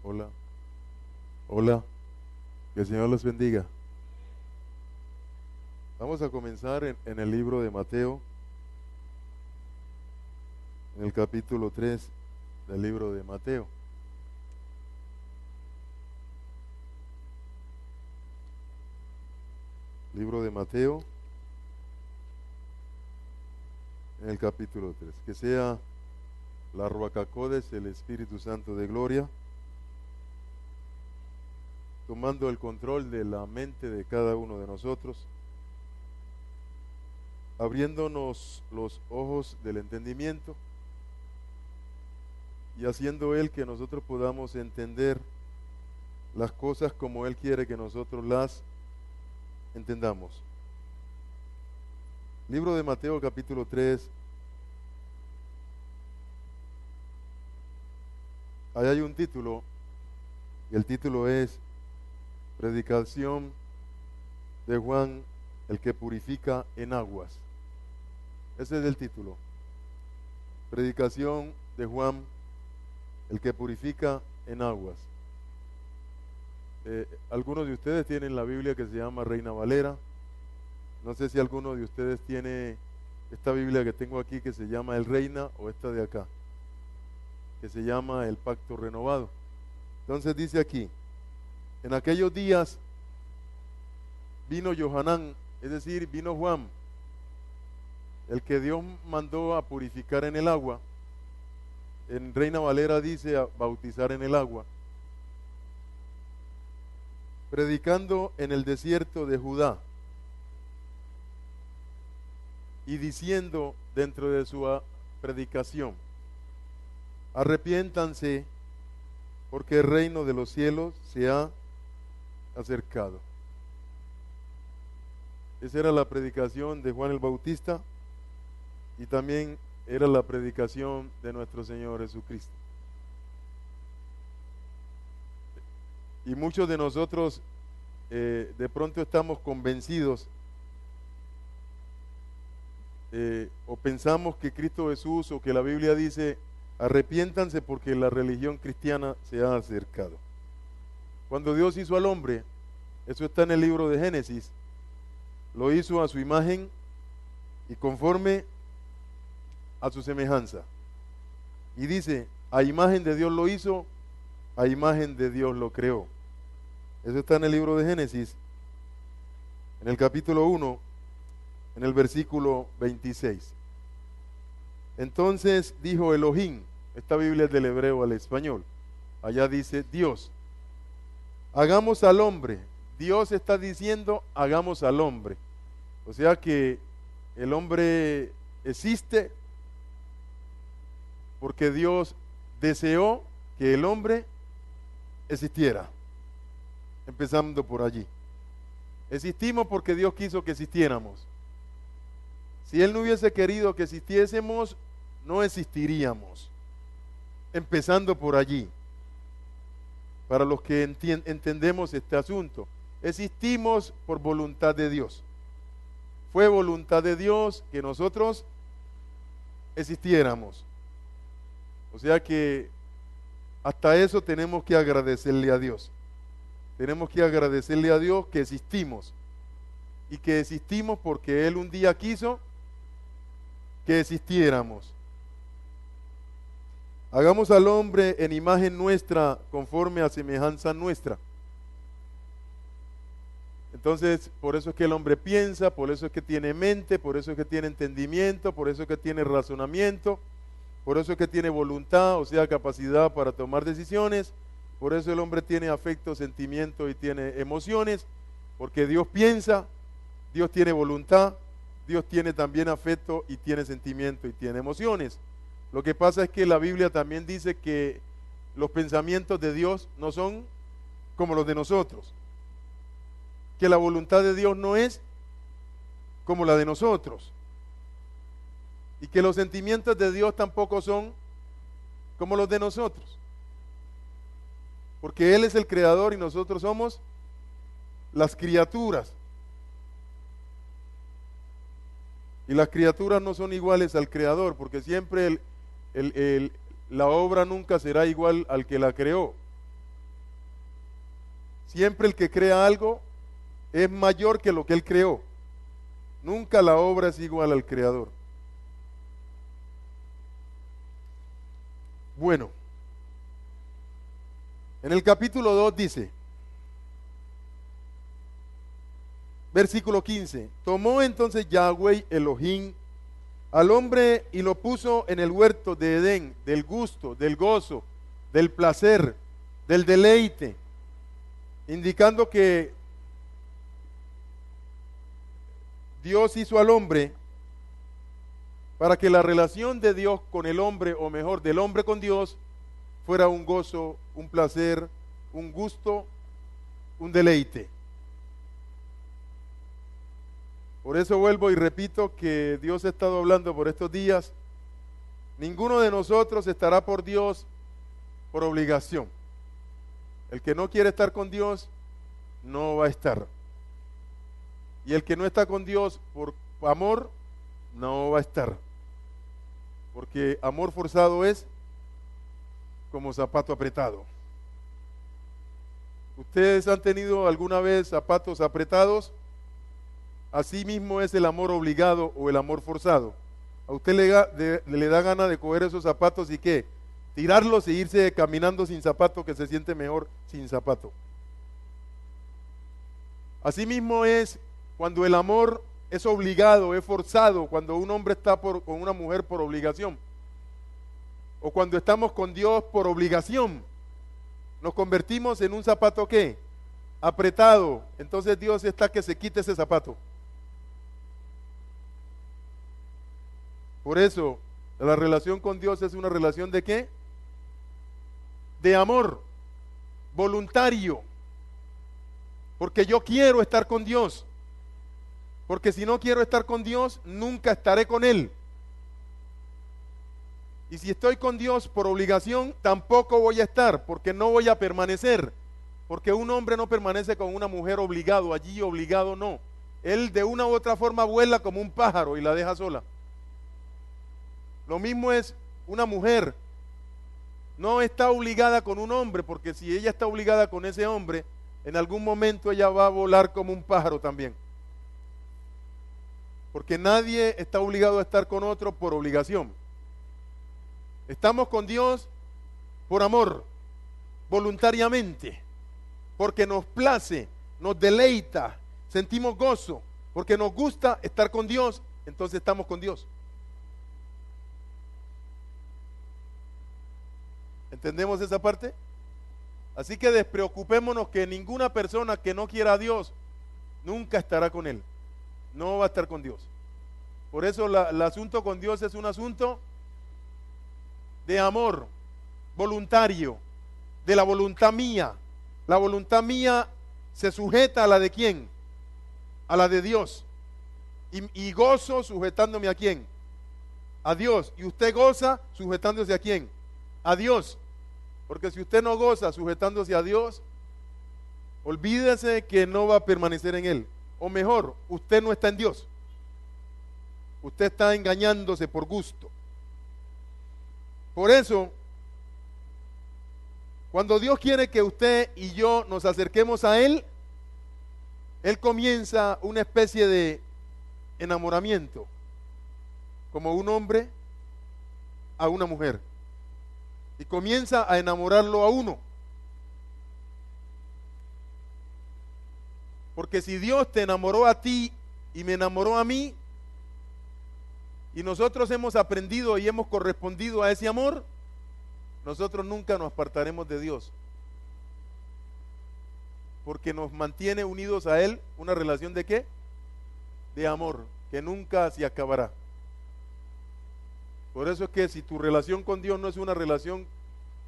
Hola, hola, que el Señor los bendiga. Vamos a comenzar en el libro de Mateo, en el capítulo 3 del libro de Mateo. Libro de Mateo, en el capítulo 3. Que sea la Ruacacodes, el Espíritu Santo de gloria, tomando el control de la mente de cada uno de nosotros, abriéndonos los ojos del entendimiento y haciendo Él que nosotros podamos entender las cosas como Él quiere que nosotros las entendamos. Libro de Mateo capítulo 3. Ahí hay un título, y el título es Predicación de Juan, el que purifica en aguas. Ese es el título. Predicación de Juan, el que purifica en aguas. Algunos de ustedes tienen la Biblia que se llama Reina Valera. No sé si alguno de ustedes tiene esta Biblia que tengo aquí que se llama El Reina, o esta de acá, que se llama El Pacto Renovado. Entonces dice aquí: en aquellos días vino Johanán, es decir, vino Juan, el que Dios mandó a purificar en el agua. En Reina Valera dice a bautizar en el agua, predicando en el desierto de Judá y diciendo dentro de su predicación: arrepiéntanse, porque el reino de los cielos se ha acercado. Esa era la predicación de Juan el Bautista, y también era la predicación de nuestro Señor Jesucristo. Y muchos de nosotros de pronto estamos convencidos o pensamos que Cristo Jesús, o que la Biblia dice arrepiéntanse porque la religión cristiana se ha acercado. Cuando Dios hizo al hombre, eso está en el libro de Génesis, lo hizo a su imagen y conforme a su semejanza. Y dice, a imagen de Dios lo hizo, a imagen de Dios lo creó. Eso está en el libro de Génesis, en el capítulo 1, en el versículo 26. Entonces dijo Elohim, esta Biblia es del hebreo al español, allá dice Dios, hagamos al hombre. Dios está diciendo hagamos al hombre. O sea que el hombre existe porque Dios deseó que el hombre existiera. Empezando por allí. Existimos porque Dios quiso que existiéramos. Si Él no hubiese querido que existiésemos, no existiríamos. Empezando por allí. Para los que entendemos este asunto, existimos por voluntad de Dios. Fue voluntad de Dios que nosotros existiéramos. O sea que hasta eso tenemos que agradecerle a Dios. Tenemos que agradecerle a Dios que existimos. Y que existimos porque Él un día quiso que existiéramos. Hagamos al hombre en imagen nuestra, conforme a semejanza nuestra. Entonces, por eso es que el hombre piensa, por eso es que tiene mente, por eso es que tiene entendimiento, por eso es que tiene razonamiento, por eso es que tiene voluntad, o sea, capacidad para tomar decisiones. Por eso el hombre tiene afecto, sentimiento y tiene emociones, porque Dios piensa, Dios tiene voluntad, Dios tiene también afecto y tiene sentimiento y tiene emociones. Lo que pasa es que la Biblia también dice que los pensamientos de Dios no son como los de nosotros, que la voluntad de Dios no es como la de nosotros, y que los sentimientos de Dios tampoco son como los de nosotros, porque Él es el creador y nosotros somos las criaturas. Y las criaturas no son iguales al creador, porque siempre la obra nunca será igual al que la creó. Siempre el que crea algo es mayor que lo que él creó. Nunca la obra es igual al creador. Bueno, en el capítulo 2 dice, versículo 15, tomó entonces Yahweh Elohim al hombre y lo puso en el huerto de Edén, del gusto, del gozo, del placer, del deleite, indicando que Dios hizo al hombre para que la relación de Dios con el hombre, o mejor, del hombre con Dios, fuera un gozo, un placer, un gusto, un deleite. Por eso vuelvo y repito que Dios ha estado hablando por estos días. Ninguno de nosotros estará por Dios por obligación. El que no quiere estar con Dios, no va a estar. Y el que no está con Dios por amor, no va a estar. Porque amor forzado es como zapato apretado. ¿Ustedes han tenido alguna vez zapatos apretados? Así mismo es el amor obligado o el amor forzado. A usted le da gana de coger esos zapatos y ¿qué? Tirarlos e irse caminando sin zapato, que se siente mejor sin zapato. Así mismo es cuando el amor es obligado, es forzado, cuando un hombre está con una mujer por obligación, o cuando estamos con Dios por obligación, nos convertimos en un zapato ¿qué? Apretado. Entonces Dios está que se quite ese zapato. Por eso, la relación con Dios es una relación ¿de qué? De amor, voluntario. Porque yo quiero estar con Dios. Porque si no quiero estar con Dios, nunca estaré con Él. Y si estoy con Dios por obligación, tampoco voy a estar, porque no voy a permanecer. Porque un hombre no permanece con una mujer obligado, allí obligado no. Él de una u otra forma vuela como un pájaro y la deja sola. Lo mismo es una mujer. No está obligada con un hombre, porque si ella está obligada con ese hombre, en algún momento ella va a volar como un pájaro también. Porque nadie está obligado a estar con otro por obligación. Estamos con Dios por amor, voluntariamente, porque nos place, nos deleita, sentimos gozo, porque nos gusta estar con Dios, entonces estamos con Dios. ¿Entendemos esa parte? Así que despreocupémonos que ninguna persona que no quiera a Dios nunca estará con Él. No va a estar con Dios. Por eso el asunto con Dios es un asunto de amor voluntario, de la voluntad mía. La voluntad mía se sujeta a la de quién? A la de Dios. Y gozo sujetándome a quién? A Dios. Y usted goza sujetándose a quién? A Dios. Porque si usted no goza sujetándose a Dios, olvídese que no va a permanecer en Él. O mejor, usted no está en Dios. Usted está engañándose por gusto. Por eso, cuando Dios quiere que usted y yo nos acerquemos a Él, Él comienza una especie de enamoramiento, como un hombre a una mujer. Y comienza a enamorarlo a uno. Porque si Dios te enamoró a ti y me enamoró a mí, y nosotros hemos aprendido y hemos correspondido a ese amor, nosotros nunca nos apartaremos de Dios. Porque nos mantiene unidos a Él una relación ¿de qué? De amor, que nunca se acabará. Por eso es que si tu relación con Dios no es una relación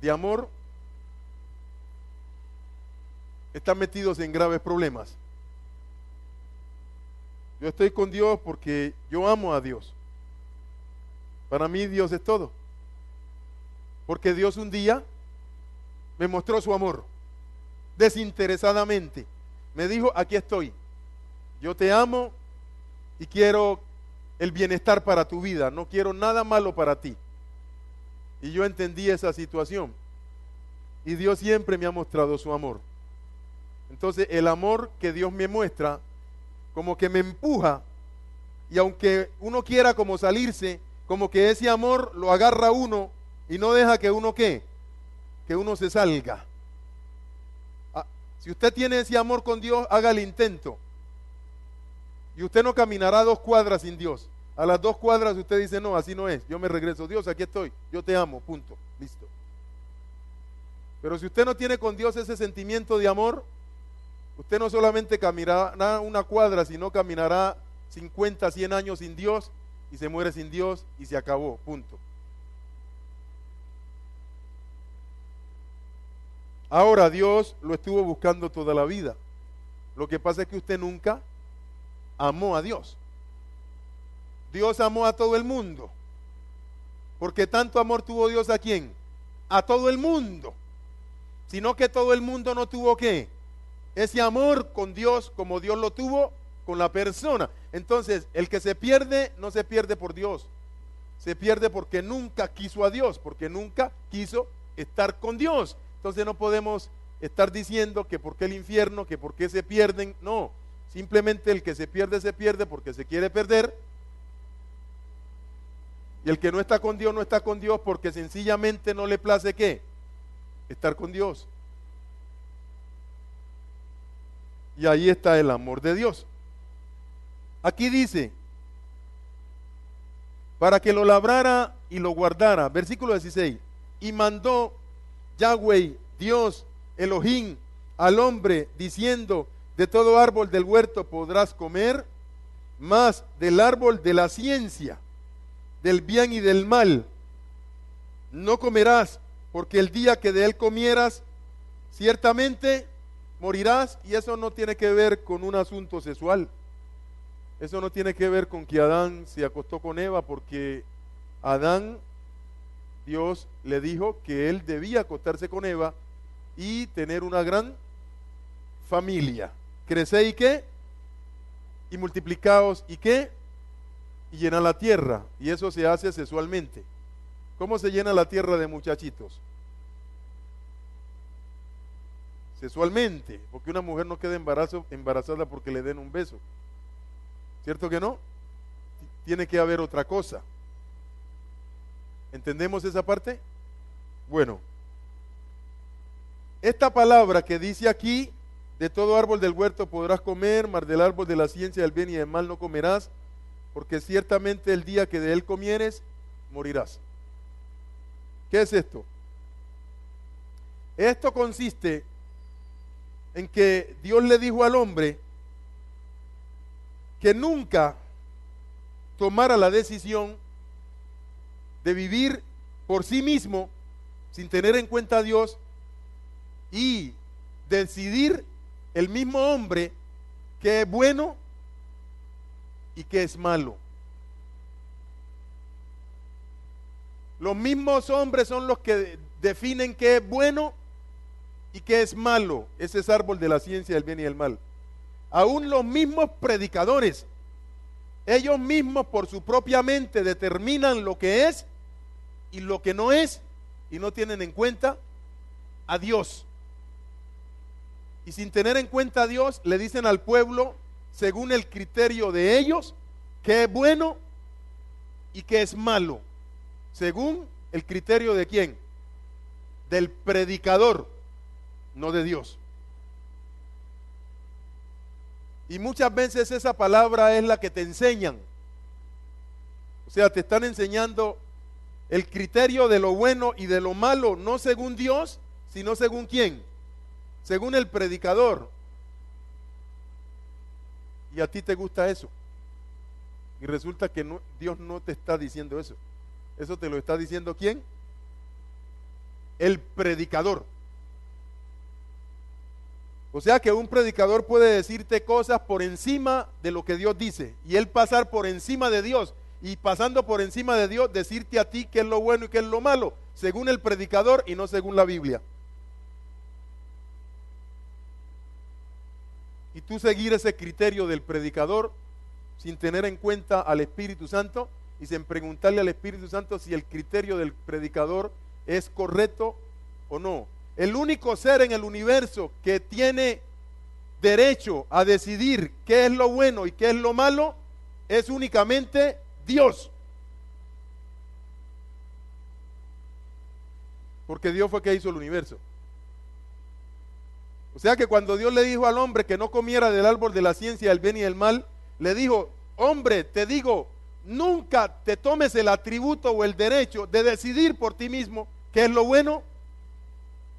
de amor, están metidos en graves problemas. Yo estoy con Dios porque yo amo a Dios. Para mí Dios es todo. Porque Dios un día me mostró su amor desinteresadamente. Me dijo, aquí estoy. Yo te amo y quiero el bienestar para tu vida. No quiero nada malo para ti. Y yo entendí esa situación. Y Dios siempre me ha mostrado su amor. Entonces el amor que Dios me muestra como que me empuja, y aunque uno quiera como salirse, como que ese amor lo agarra a uno y no deja que uno ¿qué? Que uno se salga. Si usted tiene ese amor con Dios, haga el intento. Y usted no caminará 2 cuadras sin Dios. A las 2 cuadras usted dice, no, así no es, yo me regreso. Dios, aquí estoy, yo te amo, punto, listo. Pero si usted no tiene con Dios ese sentimiento de amor, usted no solamente caminará 1 cuadra, sino caminará 50, 100 años sin Dios, y se muere sin Dios, y se acabó, punto. Ahora Dios lo estuvo buscando toda la vida. Lo que pasa es que usted nunca amó a Dios. Dios amó a todo el mundo. Porque tanto amor tuvo Dios ¿a quién? A todo el mundo. Sino que todo el mundo no tuvo ¿qué? Ese amor con Dios como Dios lo tuvo con la persona. Entonces, el que se pierde, no se pierde por Dios. Se pierde porque nunca quiso a Dios, porque nunca quiso estar con Dios. Entonces no podemos estar diciendo que por qué el infierno, que por qué se pierden. No, simplemente el que se pierde porque se quiere perder. Y el que no está con Dios porque sencillamente no le place ¿qué? Estar con Dios. Y ahí está el amor de Dios. Aquí dice, para que lo labrara y lo guardara, versículo 16, y mandó Yahweh, Dios, Elohim, al hombre, diciendo, de todo árbol del huerto podrás comer, mas del árbol de la ciencia, del bien y del mal, no comerás, porque el día que de él comieras, ciertamente morirás. Y eso no tiene que ver con un asunto sexual. Eso no tiene que ver con que Adán se acostó con Eva, porque Adán, Dios le dijo que él debía acostarse con Eva y tener una gran familia. Creced y qué, y multiplicaos y qué, y llenad la tierra. Y eso se hace sexualmente. ¿Cómo se llena la tierra de muchachitos? Sexualmente, porque una mujer no queda embarazada porque le den un beso. ¿Cierto que no? Tiene que haber otra cosa. ¿Entendemos esa parte? Bueno, esta palabra que dice aquí, de todo árbol del huerto podrás comer, mas del árbol de la ciencia del bien y del mal no comerás, porque ciertamente el día que de él comieres, morirás. ¿Qué es esto? Esto consiste en que Dios le dijo al hombre que nunca tomara la decisión de vivir por sí mismo sin tener en cuenta a Dios y decidir el mismo hombre qué es bueno y qué es malo. Los mismos hombres son los que definen qué es bueno y qué es malo. Ese es árbol de la ciencia del bien y del mal. Aún los mismos predicadores, ellos mismos por su propia mente determinan lo que es y lo que no es, y no tienen en cuenta a Dios. Y sin tener en cuenta a Dios, le dicen al pueblo, según el criterio de ellos, qué es bueno y qué es malo. Según el criterio de quién? Del predicador, no de Dios. Y muchas veces esa palabra es la que te enseñan. O sea, te están enseñando el criterio de lo bueno y de lo malo, no según Dios, sino según quién, según el predicador. Y a ti te gusta eso. Y resulta que no, Dios no te está diciendo eso. Eso te lo está diciendo ¿quién? El predicador. O sea que un predicador puede decirte cosas por encima de lo que Dios dice, y él pasar por encima de Dios, y pasando por encima de Dios, decirte a ti qué es lo bueno y qué es lo malo, según el predicador y no según la Biblia. Y tú seguir ese criterio del predicador sin tener en cuenta al Espíritu Santo y sin preguntarle al Espíritu Santo si el criterio del predicador es correcto o no. El único ser en el universo que tiene derecho a decidir qué es lo bueno y qué es lo malo es únicamente Dios. Porque Dios fue que hizo el universo. O sea que cuando Dios le dijo al hombre que no comiera del árbol de la ciencia del bien y del mal, le dijo: hombre, te digo, nunca te tomes el atributo o el derecho de decidir por ti mismo qué es lo bueno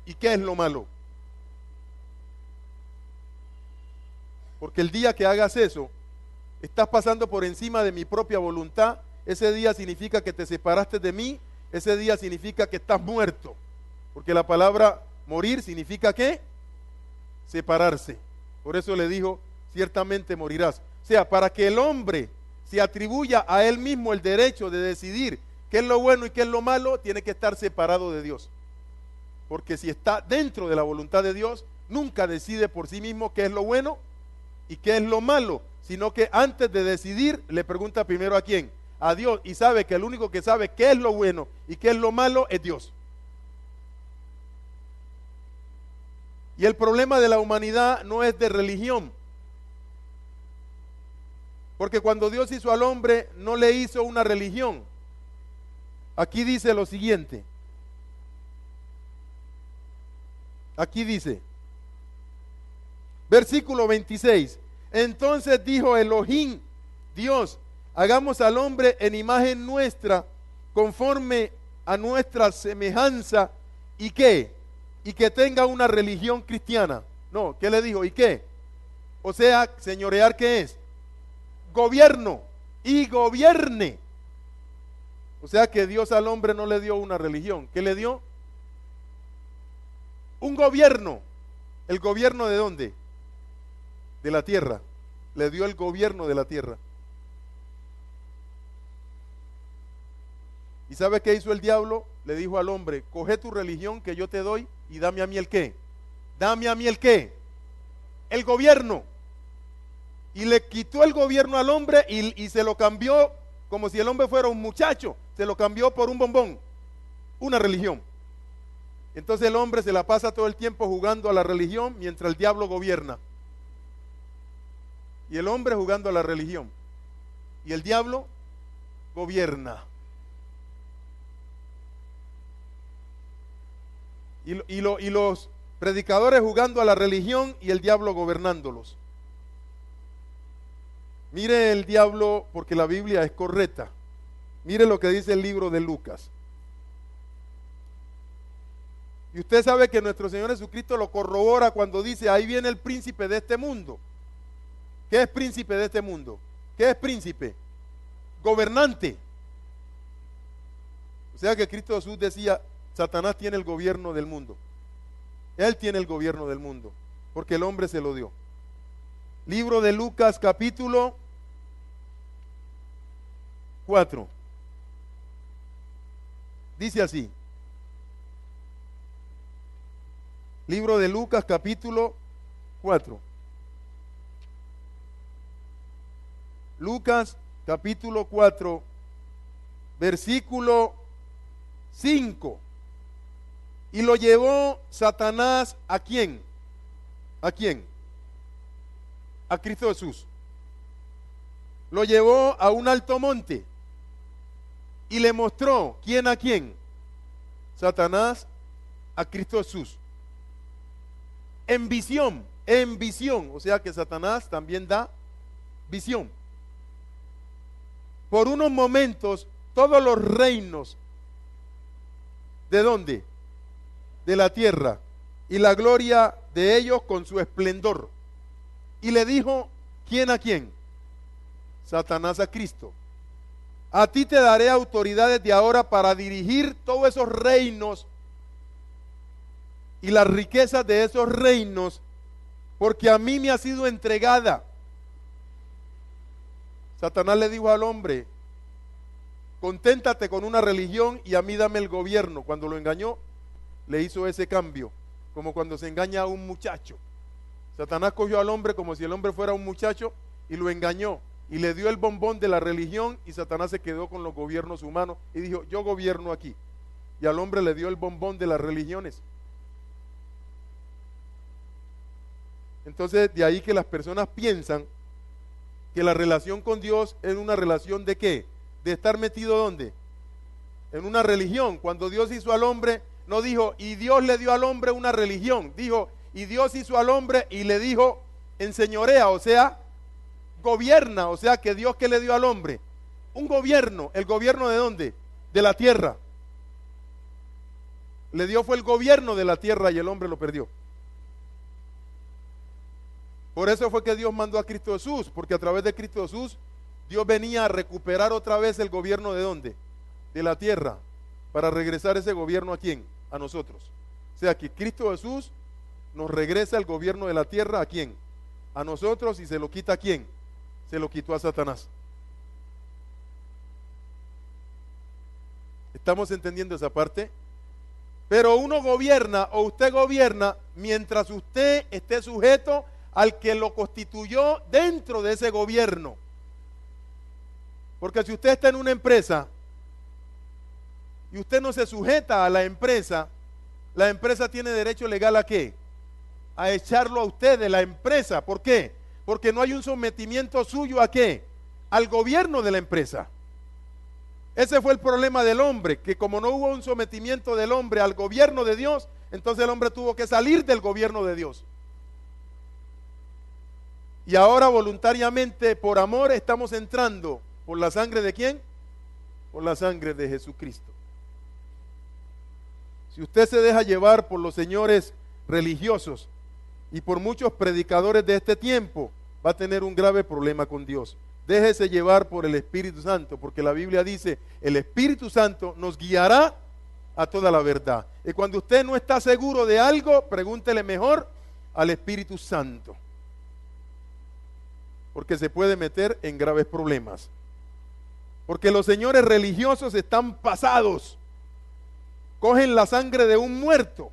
y qué es lo malo. Porque el día que hagas eso, estás pasando por encima de mi propia voluntad. Ese día significa que te separaste de mí. Ese día significa que estás muerto. Porque la palabra morir significa ¿qué? Separarse. Por eso le dijo: ciertamente morirás. O sea, para que el hombre se atribuya a él mismo el derecho de decidir qué es lo bueno y qué es lo malo, tiene que estar separado de Dios. Porque si está dentro de la voluntad de Dios, nunca decide por sí mismo qué es lo bueno y qué es lo malo, sino que antes de decidir le pregunta primero ¿a quién? A Dios, y sabe que el único que sabe qué es lo bueno y qué es lo malo es Dios. Y el problema de la humanidad no es de religión, porque cuando Dios hizo al hombre no le hizo una religión. Aquí dice lo siguiente, aquí dice, versículo 26, entonces dijo Elohim, Dios, hagamos al hombre en imagen nuestra, conforme a nuestra semejanza, ¿y qué? Y que tenga una religión cristiana. No, ¿qué le dijo? ¿Y qué? O sea, señorear, ¿qué es? Gobierno, y gobierne. O sea que Dios al hombre no le dio una religión. ¿Qué le dio? Un gobierno. ¿El gobierno de dónde? De la tierra. Le dio el gobierno de la tierra. ¿Y sabe qué hizo el diablo? Le dijo al hombre: coge tu religión que yo te doy y dame a mí el qué. Dame a mí el qué. El gobierno. Y le quitó el gobierno al hombre y se lo cambió como si el hombre fuera un muchacho. Se lo cambió por un bombón. Una religión. Entonces el hombre se la pasa todo el tiempo jugando a la religión mientras el diablo gobierna. Y el hombre jugando a la religión. Y el diablo gobierna. Y los predicadores jugando a la religión y el diablo gobernándolos. Mire el diablo, porque la Biblia es correcta. Mire lo que dice el libro de Lucas. Y usted sabe que nuestro Señor Jesucristo lo corrobora cuando dice: ahí viene el príncipe de este mundo. ¿Qué es príncipe de este mundo? ¿Qué es príncipe? Gobernante. O sea que Cristo Jesús decía: Satanás tiene el gobierno del mundo. Él tiene el gobierno del mundo, porque el hombre se lo dio. Libro de Lucas, capítulo 4. Dice así. Libro de Lucas, capítulo 4. Lucas, capítulo 4, versículo 5. Y lo llevó Satanás ¿a quién? ¿A quién? A Cristo Jesús. Lo llevó a un alto monte y le mostró ¿quién a quién? Satanás a Cristo Jesús. En visión, o sea que Satanás también da visión. Por unos momentos todos los reinos, ¿de dónde? De la tierra, y la gloria de ellos con su esplendor. Y le dijo, ¿quién a quién? Satanás a Cristo. A ti te daré autoridad desde ahora para dirigir todos esos reinos y las riquezas de esos reinos, porque a mí me ha sido entregada. Satanás le dijo al hombre: conténtate con una religión y a mí dame el gobierno. Cuando lo engañó, le hizo ese cambio, como cuando se engaña a un muchacho. Satanás cogió al hombre como si el hombre fuera un muchacho y lo engañó y le dio el bombón de la religión, y Satanás se quedó con los gobiernos humanos y dijo: yo gobierno aquí. Y al hombre le dio el bombón de las religiones. Entonces, de ahí que las personas piensan que la relación con Dios es una relación de ¿qué? De estar metido ¿dónde? En una religión. Cuando Dios hizo al hombre, no dijo, y Dios le dio al hombre una religión. Dijo, y Dios hizo al hombre y le dijo, enseñorea, o sea, gobierna. O sea, que Dios que le dio al hombre un gobierno. ¿El gobierno de dónde? De la tierra. Le dio fue el gobierno de la tierra y el hombre lo perdió. Por eso fue que Dios mandó a Cristo Jesús, porque a través de Cristo Jesús Dios venía a recuperar otra vez el gobierno de ¿dónde? De la tierra, para regresar ese gobierno ¿a quién? A nosotros. O sea que Cristo Jesús nos regresa el gobierno de la tierra ¿a quién? A nosotros, y se lo quita ¿a quién? Se lo quitó a Satanás. ¿Estamos entendiendo esa parte? Pero uno gobierna o usted gobierna mientras usted esté sujeto al que lo constituyó dentro de ese gobierno. Porque si usted está en una empresa y usted no se sujeta a la empresa tiene derecho legal ¿a qué? A echarlo a usted de la empresa. ¿Por qué? Porque no hay un sometimiento suyo ¿a qué? Al gobierno de la empresa. Ese fue el problema del hombre, que como no hubo un sometimiento del hombre al gobierno de Dios, entonces el hombre tuvo que salir del gobierno de Dios. Y ahora voluntariamente, por amor, estamos entrando. ¿Por la sangre de quién? Por la sangre de Jesucristo. Si usted se deja llevar por los señores religiosos y por muchos predicadores de este tiempo, va a tener un grave problema con Dios. Déjese llevar por el Espíritu Santo, porque la Biblia dice, el Espíritu Santo nos guiará a toda la verdad. Y cuando usted no está seguro de algo, pregúntele mejor al Espíritu Santo, porque se puede meter en graves problemas. Porque los señores religiosos están pasados. Cogen la sangre de un muerto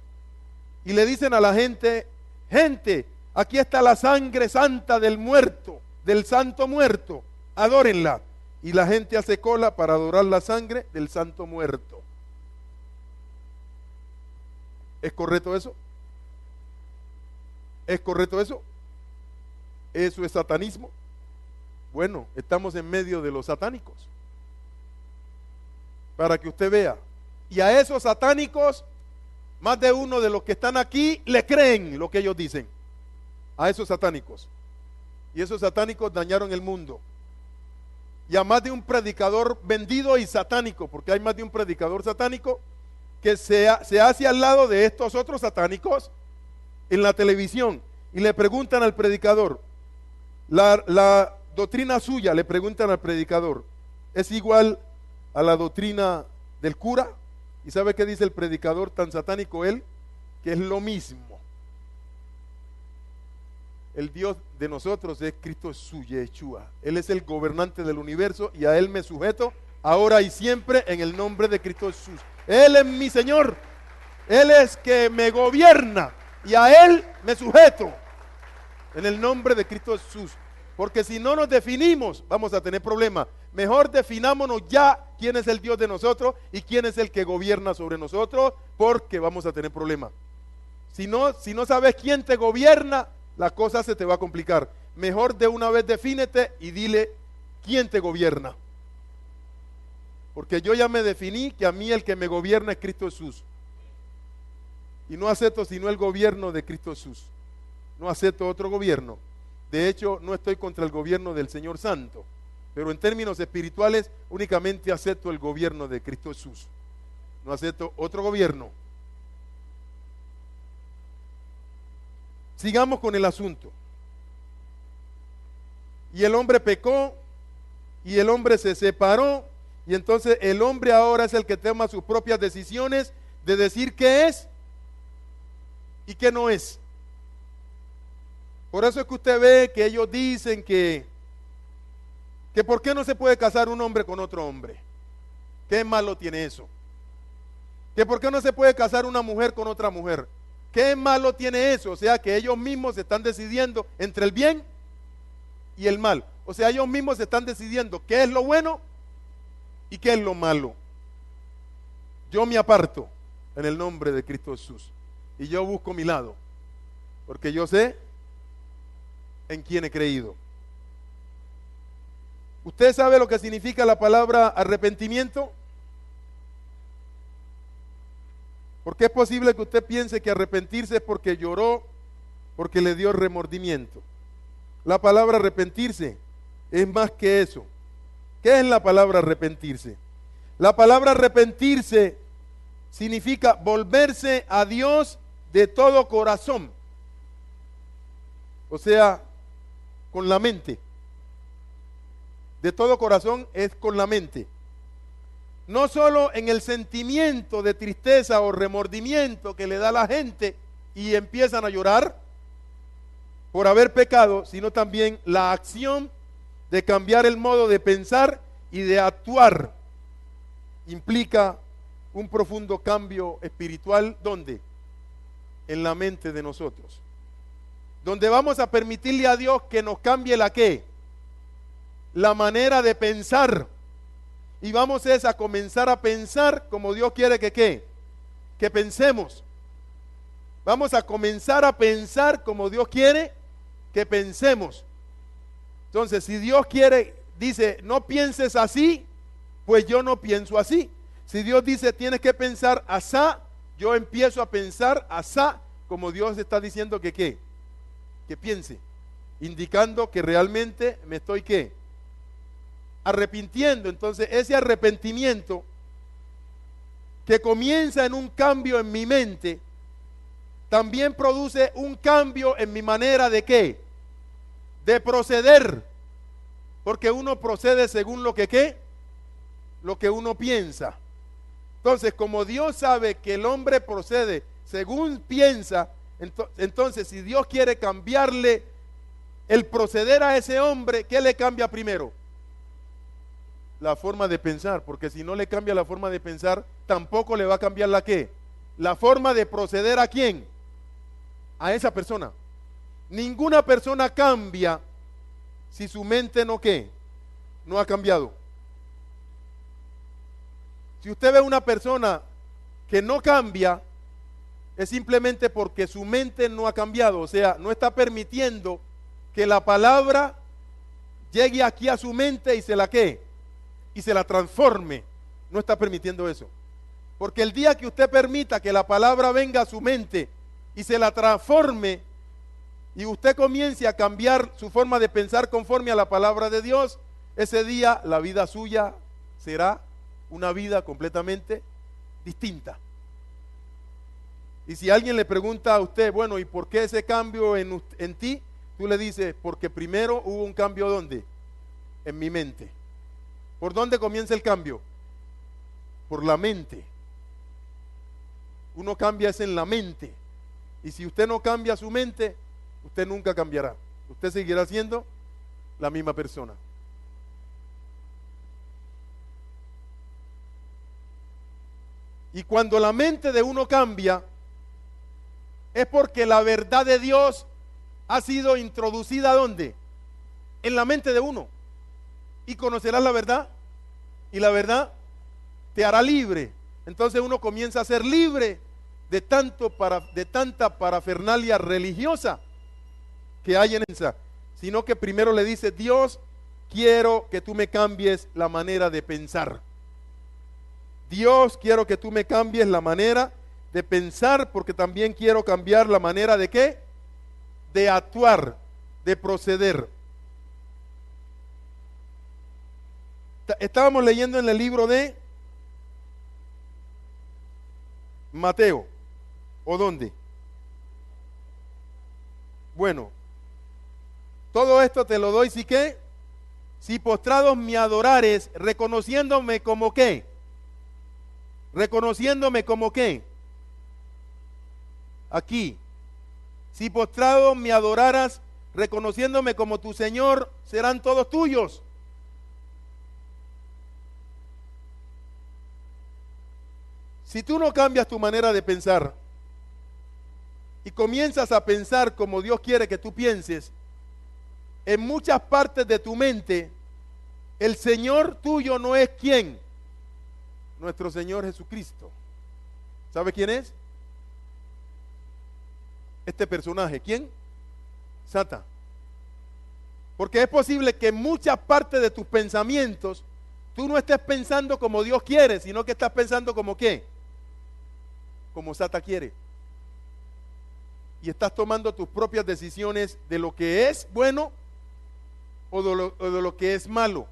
y le dicen a la gente, gente, aquí está la sangre santa del muerto, del santo muerto, adórenla. Y la gente hace cola para adorar la sangre del santo muerto. ¿Es correcto eso? ¿Es correcto eso? ¿Eso es satanismo? Bueno, estamos en medio de los satánicos. Para que usted vea. Y a esos satánicos, más de uno de los que están aquí le creen lo que ellos dicen. A esos satánicos. Y esos satánicos dañaron el mundo. Y a más de un predicador vendido y satánico, porque hay más de un predicador satánico que se hace al lado de estos otros satánicos en la televisión y le preguntan al predicador, la doctrina suya, le preguntan al predicador, ¿es igual a la doctrina del cura? ¿Y sabe qué dice el predicador tan satánico él? Que es lo mismo. El Dios de nosotros es Cristo Jesús, Yeshua. Él es el gobernante del universo y a Él me sujeto ahora y siempre en el nombre de Cristo Jesús. Él es mi Señor. Él es que me gobierna y a Él me sujeto en el nombre de Cristo Jesús. Porque si no nos definimos, vamos a tener problemas. Mejor definámonos ya quién es el Dios de nosotros y quién es el que gobierna sobre nosotros, porque vamos a tener problemas. Si no sabes quién te gobierna, la cosa se te va a complicar. Mejor de una vez defínete y dile quién te gobierna. Porque yo ya me definí que a mí el que me gobierna es Cristo Jesús. Y no acepto sino el gobierno de Cristo Jesús. No acepto otro gobierno. De hecho, no estoy contra el gobierno del Señor Santo. Pero en términos espirituales, únicamente acepto el gobierno de Cristo Jesús. No acepto otro gobierno. Sigamos con el asunto. Y el hombre pecó, y el hombre se separó, y entonces el hombre ahora es el que toma sus propias decisiones de decir qué es y qué no es. Por eso es que usted ve que ellos dicen que ¿por qué no se puede casar un hombre con otro hombre? ¿Qué malo tiene eso? ¿Que por qué no se puede casar una mujer con otra mujer? ¿Qué malo tiene eso? O sea, que ellos mismos se están decidiendo entre el bien y el mal. O sea, ellos mismos se están decidiendo qué es lo bueno y qué es lo malo. Yo me aparto en el nombre de Cristo Jesús y yo busco mi lado, porque yo sé en quien he creído. ¿Usted sabe lo que significa la palabra arrepentimiento? Porque es posible que usted piense que arrepentirse es porque lloró, porque le dio remordimiento. La palabra arrepentirse es más que eso. ¿Qué es la palabra arrepentirse? La palabra arrepentirse significa volverse a Dios de todo corazón. O sea, con la mente. De todo corazón es con la mente. No solo en el sentimiento de tristeza o remordimiento que le da a la gente y empiezan a llorar por haber pecado, sino también la acción de cambiar el modo de pensar y de actuar. Implica un profundo cambio espiritual. ¿Dónde? En la mente de nosotros. Donde vamos a permitirle a Dios que nos cambie la ¿qué? La manera de pensar. Y vamos a comenzar a pensar como Dios quiere que ¿qué? Que pensemos. Vamos a comenzar a pensar como Dios quiere que pensemos. Entonces, si Dios quiere, dice, no pienses así, pues yo no pienso así. Si Dios dice, tienes que pensar asá, yo empiezo a pensar asá, como Dios está diciendo que ¿qué? Que piense, indicando que realmente me estoy ¿qué? Arrepintiendo. Entonces ese arrepentimiento que comienza en un cambio en mi mente, también produce un cambio en mi manera de ¿qué? De proceder, porque uno procede según lo que ¿qué? Lo que uno piensa. Entonces, como Dios sabe que el hombre procede según piensa, entonces si Dios quiere cambiarle el proceder a ese hombre, ¿qué le cambia primero? La forma de pensar, porque si no le cambia la forma de pensar, tampoco le va a cambiar la ¿qué? La forma de proceder. ¿A quién? A esa persona. Ninguna persona cambia si su mente no ¿qué? No ha cambiado. Si usted ve una persona que no cambia, es simplemente porque su mente no ha cambiado, o sea, no está permitiendo que la palabra llegue aquí a su mente y se la ¿qué? Y se la transforme. No está permitiendo eso. Porque el día que usted permita que la palabra venga a su mente y se la transforme, y usted comience a cambiar su forma de pensar conforme a la palabra de Dios, ese día la vida suya será una vida completamente distinta. Y si alguien le pregunta a usted, bueno, ¿y por qué ese cambio en ti? Tú le dices, porque primero hubo un cambio ¿dónde? En mi mente. ¿Por dónde comienza el cambio? Por la mente. Uno cambia es en la mente. Y si usted no cambia su mente, usted nunca cambiará. Usted seguirá siendo la misma persona. Y cuando la mente de uno cambia, es porque la verdad de Dios ha sido introducida ¿dónde? En la mente de uno. Y conocerás la verdad, y la verdad te hará libre. Entonces uno comienza a ser libre de tanta parafernalia religiosa que hay en esa, sino que primero le dice, Dios, quiero que tú me cambies la manera de pensar. Dios, quiero que tú me cambies la manera de pensar, porque también quiero cambiar la manera de ¿qué? De actuar, de proceder. Estábamos leyendo en el libro de Mateo. ¿O dónde? Bueno, todo esto te lo doy, ¿sí qué? Si postrados me adorares, reconociéndome como ¿qué? Reconociéndome como ¿qué? Aquí. Si postrado me adoraras, reconociéndome como tu Señor, serán todos tuyos. Si tú no cambias tu manera de pensar y comienzas a pensar como Dios quiere que tú pienses, en muchas partes de tu mente, el Señor tuyo no es ¿quién? Nuestro Señor Jesucristo. ¿Sabe quién es? Este personaje. ¿Quién? Satan. Porque es posible que en muchas partes de tus pensamientos tú no estés pensando como Dios quiere, sino que estás pensando como ¿qué? Como Sata quiere. Y estás tomando tus propias decisiones de lo que es bueno o de lo que es malo.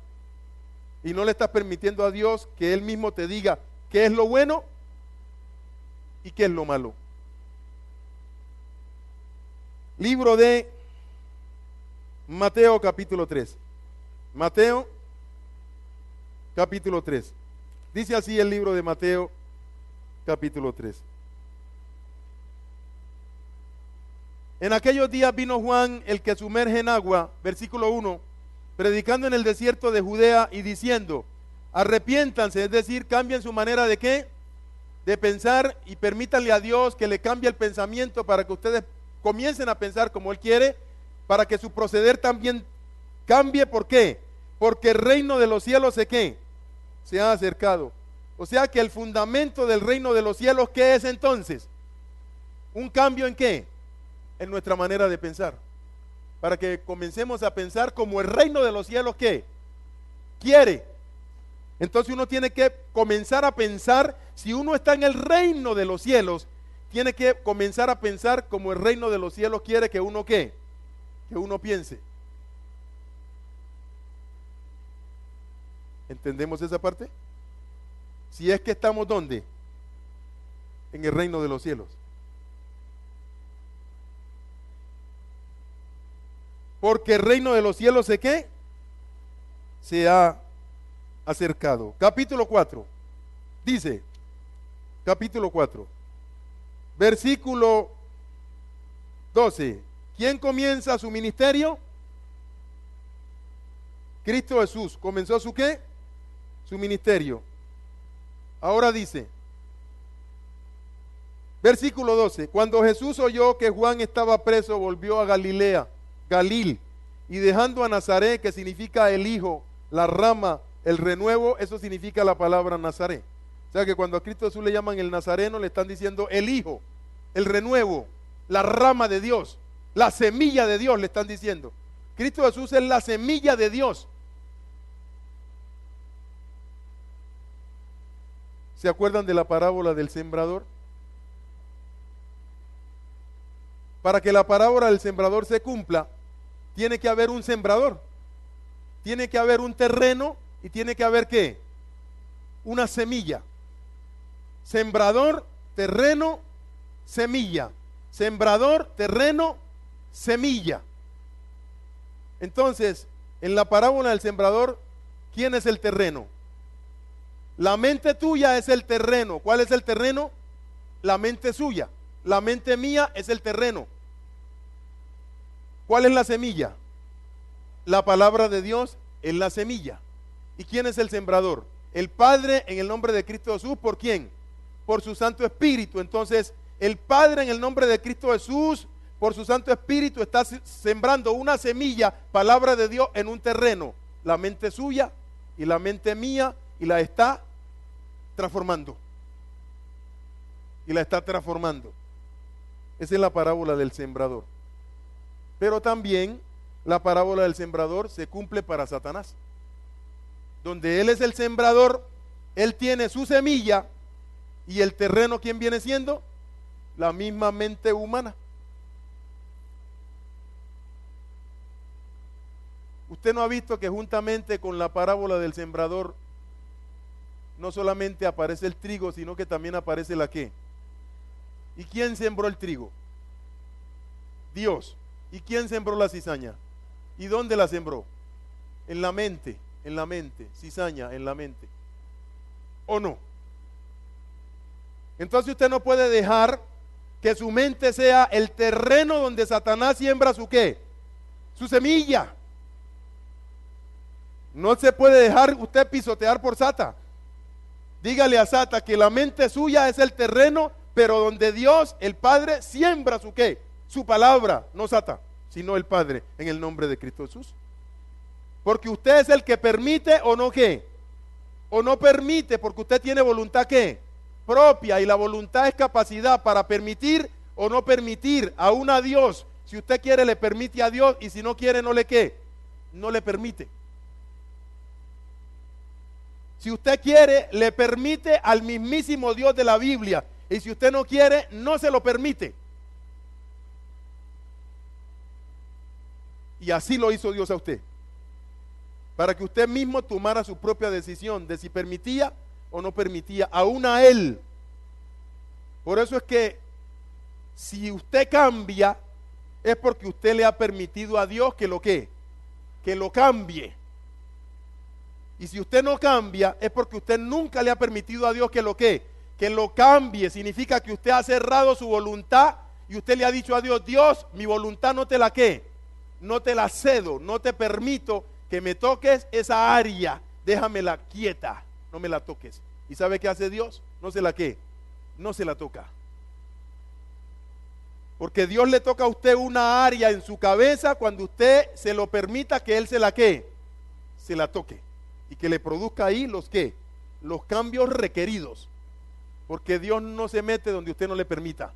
Y no le estás permitiendo a Dios que Él mismo te diga qué es lo bueno y qué es lo malo. Libro de Mateo capítulo 3. Mateo capítulo 3. Dice así el libro de Mateo capítulo 3. En aquellos días vino Juan, el que sumerge en agua, versículo 1, predicando en el desierto de Judea y diciendo, arrepiéntanse, es decir, cambien su manera de ¿qué? De pensar y permítanle a Dios que le cambie el pensamiento para que ustedes comiencen a pensar como Él quiere, para que su proceder también cambie. ¿Por qué? Porque el reino de los cielos se ha acercado. O sea que el fundamento del reino de los cielos, ¿qué es entonces? ¿Un cambio en qué? En nuestra manera de pensar. Para que comencemos a pensar como el reino de los cielos, ¿qué? Quiere. Entonces uno tiene que comenzar a pensar, si uno está en el reino de los cielos, tiene que comenzar a pensar como el reino de los cielos quiere que uno ¿qué? Que uno piense. ¿Entendemos esa parte? Si es que estamos ¿dónde? En el reino de los cielos. Porque el reino de los cielos se ha acercado. Capítulo 4. Dice, capítulo 4, versículo 12. ¿Quién comienza su ministerio? Cristo Jesús. ¿Comenzó su qué? Su ministerio. Ahora dice, versículo 12. Cuando Jesús oyó que Juan estaba preso, volvió a Galil, y dejando a Nazaret, que significa el hijo, la rama, el renuevo, eso significa la palabra Nazaret. O sea que cuando a Cristo Jesús le llaman el nazareno, le están diciendo el hijo, el renuevo, la rama de Dios, la semilla de Dios, le están diciendo. Cristo Jesús es la semilla de Dios. ¿Se acuerdan de la parábola del sembrador? Para que la parábola del sembrador se cumpla, tiene que haber un sembrador, tiene que haber un terreno y tiene que haber ¿qué? Una semilla. Sembrador, terreno, semilla. Sembrador, terreno, semilla. Entonces, en la parábola del sembrador, ¿quién es el terreno? La mente tuya es el terreno. ¿Cuál es el terreno? La mente suya. La mente mía es el terreno. ¿Cuál es la semilla? La palabra de Dios es la semilla. ¿Y quién es el sembrador? El Padre en el nombre de Cristo Jesús. ¿Por quién? Por su Santo Espíritu. Entonces, el Padre en el nombre de Cristo Jesús, por su Santo Espíritu, está sembrando una semilla, palabra de Dios, en un terreno. La mente suya y la mente mía, y la está transformando. Y la está transformando. Esa es la parábola del sembrador. Pero también la parábola del sembrador se cumple para Satanás. Donde él es el sembrador, él tiene su semilla, y el terreno, ¿quién viene siendo? La misma mente humana. Usted no ha visto que juntamente con la parábola del sembrador no solamente aparece el trigo, sino que también aparece la ¿qué? ¿Y quién sembró el trigo? Dios. ¿Y quién sembró la cizaña? ¿Y dónde la sembró? En la mente, cizaña en la mente. ¿O no? Entonces usted no puede dejar que su mente sea el terreno donde Satanás siembra su ¿qué? Su semilla. No se puede dejar usted pisotear por Sata. Dígale a Sata que la mente suya es el terreno, pero donde Dios, el Padre, siembra su ¿qué? Su palabra, no Sata, sino el Padre, en el nombre de Cristo Jesús. Porque usted es el que permite o no ¿qué? O no permite, porque usted tiene voluntad ¿qué? Propia, y la voluntad es capacidad para permitir o no permitir. Aún a Dios, si usted quiere le permite a Dios, y si no quiere no le ¿qué? no le permite. Si usted quiere, le permite al mismísimo Dios de la Biblia. Y si usted no quiere, no se lo permite. Y así lo hizo Dios a usted, para que usted mismo tomara su propia decisión de si permitía o no permitía, aún a Él. Por eso es que si usted cambia, es porque usted le ha permitido a Dios que lo cambie. Y si usted no cambia, es porque usted nunca le ha permitido a Dios que lo cambie. Significa que usted ha cerrado su voluntad y usted le ha dicho a Dios: Dios, mi voluntad no te la no te la cedo, no te permito que me toques esa área, déjamela quieta, no me la toques. ¿Y sabe qué hace Dios? No se la toca. Porque Dios le toca a usted una área en su cabeza cuando usted se lo permita que Él se la toque, y que le produzca ahí los cambios requeridos. Porque Dios no se mete donde usted no le permita.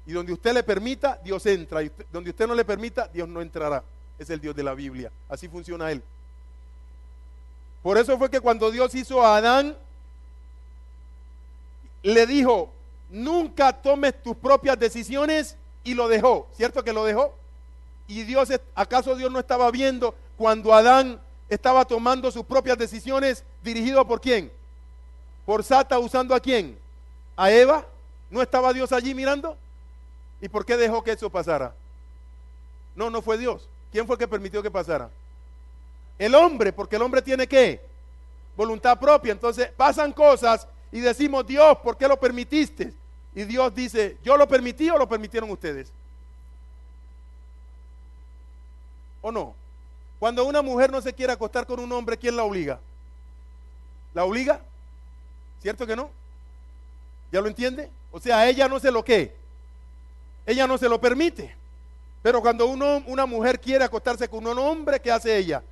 Y donde usted le permita, Dios entra. Y donde usted no le permita, Dios no entrará. Es el Dios de la Biblia. Así funciona Él. Por eso fue que cuando Dios hizo a Adán, le dijo: nunca tomes tus propias decisiones, y lo dejó. ¿Cierto que lo dejó? Y ¿acaso Dios no estaba viendo cuando Adán estaba tomando sus propias decisiones, dirigido por quién? Por Sata, usando ¿a quién? A Eva. ¿No estaba Dios allí mirando? ¿Y por qué dejó que eso pasara? No fue Dios. ¿Quién fue el que permitió que pasara? El hombre, porque el hombre tiene ¿qué? Voluntad propia. Entonces pasan cosas y decimos: Dios, ¿por qué lo permitiste? Y Dios dice: ¿yo lo permití o lo permitieron ustedes? ¿O no? Cuando una mujer no se quiere acostar con un hombre, ¿quién la obliga? ¿La obliga? ¿Cierto que no? ¿Ya lo entiende? O sea, a ella no se lo ella no se lo permite. Pero cuando una mujer quiere acostarse con un hombre, ¿qué hace ella?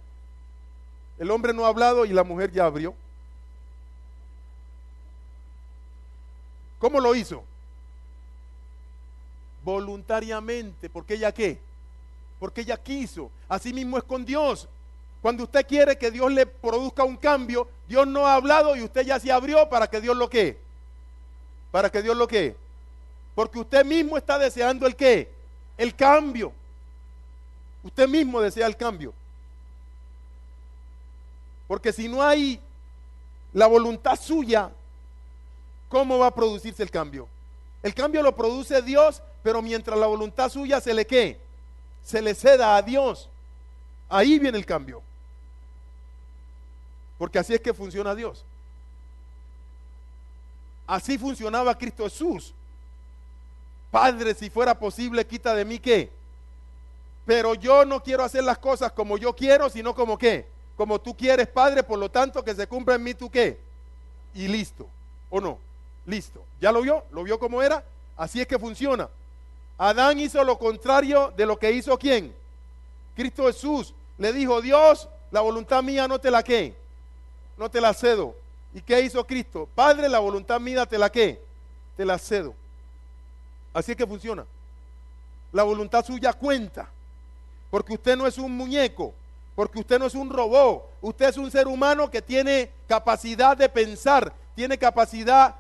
El hombre no ha hablado y la mujer ya abrió. ¿Cómo lo hizo? Voluntariamente. ¿Porque ella qué? Porque ella quiso. Así mismo es con Dios. Cuando usted quiere que Dios le produzca un cambio, Dios no ha hablado y usted ya se abrió para que Dios lo ¿qué? Para que Dios lo ¿qué? Porque usted mismo está deseando el ¿qué? El cambio. Usted mismo desea el cambio. Porque si no hay la voluntad suya, ¿cómo va a producirse el cambio? El cambio lo produce Dios, pero mientras la voluntad suya se le ¿qué? Se le ceda a Dios. Ahí viene el cambio. Porque así es que funciona Dios. Así funcionaba Cristo Jesús. Padre, si fuera posible, quita de mí ¿qué? Pero yo no quiero hacer las cosas como yo quiero, sino como ¿qué? Como tú quieres, Padre, por lo tanto que se cumpla en mí tu ¿qué? Y listo. ¿O no? Listo. ¿Ya lo vio? ¿Lo vio cómo era? Así es que funciona. Adán hizo lo contrario de lo que hizo ¿quién? Cristo Jesús. Le dijo: Dios, la voluntad mía no te la ¿qué? No te la cedo. ¿Y qué hizo Cristo? Padre, la voluntad mía te la ¿qué? Te la cedo. Así es que funciona. La voluntad suya cuenta. Porque usted no es un muñeco. Porque usted no es un robot. Usted es un ser humano que tiene capacidad de pensar. Tiene capacidad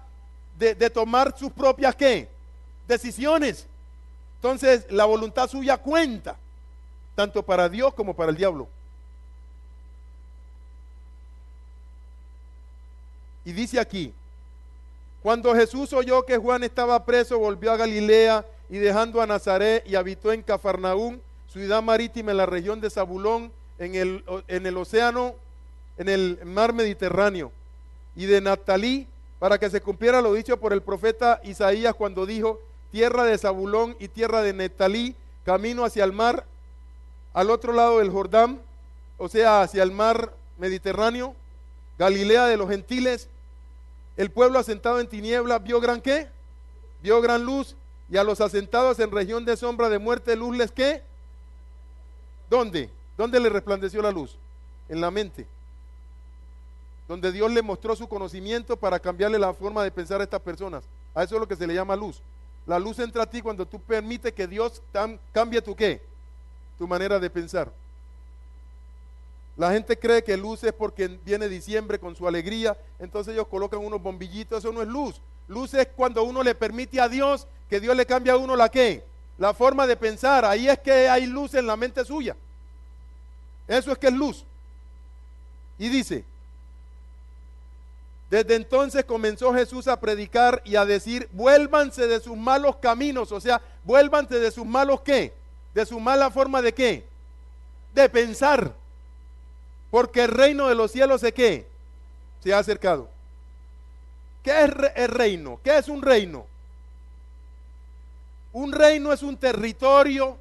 de tomar sus propias ¿qué? Decisiones. Entonces la voluntad suya cuenta. Tanto para Dios como para el diablo. Y dice aquí: cuando Jesús oyó que Juan estaba preso, volvió a Galilea, y dejando a Nazaret, y habitó en Cafarnaúm, ciudad marítima en la región de Zabulón, en el océano, en el mar Mediterráneo, y de Naftalí, para que se cumpliera lo dicho por el profeta Isaías cuando dijo: tierra de Zabulón y tierra de Naftalí, camino hacia el mar, al otro lado del Jordán, o sea, hacia el mar Mediterráneo, Galilea de los gentiles. El pueblo asentado en tinieblas vio gran ¿qué? Vio gran luz, y a los asentados en región de sombra de muerte, luz les ¿qué? ¿Dónde? ¿Dónde le resplandeció la luz? En la mente. Donde Dios le mostró su conocimiento para cambiarle la forma de pensar a estas personas. A eso es lo que se le llama luz. La luz entra a ti cuando tú permites que Dios cambie tu ¿qué? Tu manera de pensar. La gente cree que luz es porque viene diciembre con su alegría, entonces ellos colocan unos bombillitos, eso no es luz. Luz es cuando uno le permite a Dios que Dios le cambie a uno la ¿qué? La forma de pensar. Ahí es que hay luz en la mente suya. Eso es que es luz. Y dice, desde entonces comenzó Jesús a predicar y a decir, vuélvanse de sus malos caminos, o sea, vuélvanse de sus malos ¿qué? De su mala forma de ¿qué? De pensar. Porque el reino de los cielos ¿de qué? Se ha acercado. ¿Qué es el reino? ¿Qué es un reino? Un reino es un territorio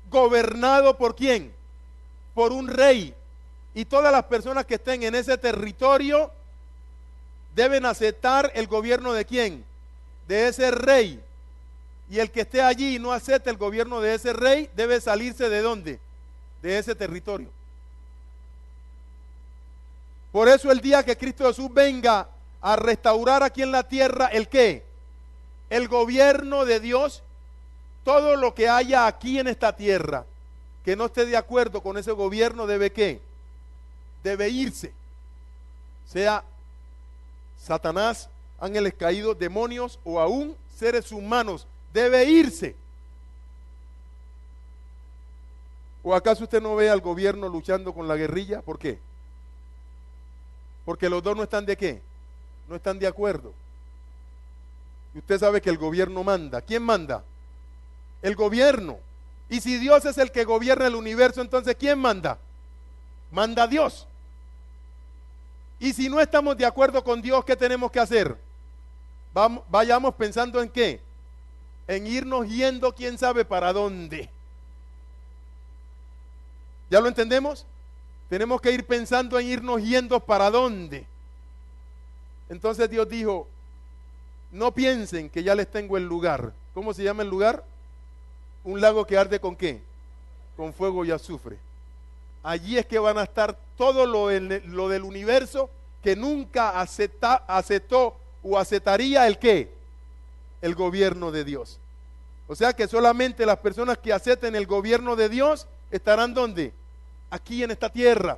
gobernado ¿por quién? Por un rey. Y todas las personas que estén en ese territorio deben aceptar el gobierno de quién? De ese rey. Y el que esté allí y no acepte el gobierno de ese rey debe salirse ¿de dónde? De ese territorio. Por eso el día que Cristo Jesús venga a restaurar aquí en la tierra, ¿el qué? El gobierno de Dios, todo lo que haya aquí en esta tierra que no esté de acuerdo con ese gobierno debe ¿qué? Debe irse. Sea Satanás, ángeles caídos, demonios o aún seres humanos, debe irse. ¿O acaso usted no ve al gobierno luchando con la guerrilla? ¿Por qué? Porque los dos no están ¿de qué? No están de acuerdo. Y usted sabe que el gobierno manda. ¿Quién manda? El gobierno. Y si Dios es el que gobierna el universo, entonces ¿quién manda? Manda Dios. Y si no estamos de acuerdo con Dios, ¿qué tenemos que hacer? Vayamos pensando en ¿qué? En irnos yendo quién sabe para dónde. ¿Ya lo entendemos? Tenemos que ir pensando en irnos yendo para dónde. Entonces Dios dijo, no piensen que ya les tengo el lugar. ¿Cómo se llama el lugar? Un lago que arde ¿con qué? Con fuego y azufre. Allí es que van a estar todo lo del universo que nunca aceptó o aceptaría el ¿qué? El gobierno de Dios. O sea que solamente las personas que acepten el gobierno de Dios estarán ¿dónde? Aquí en esta tierra.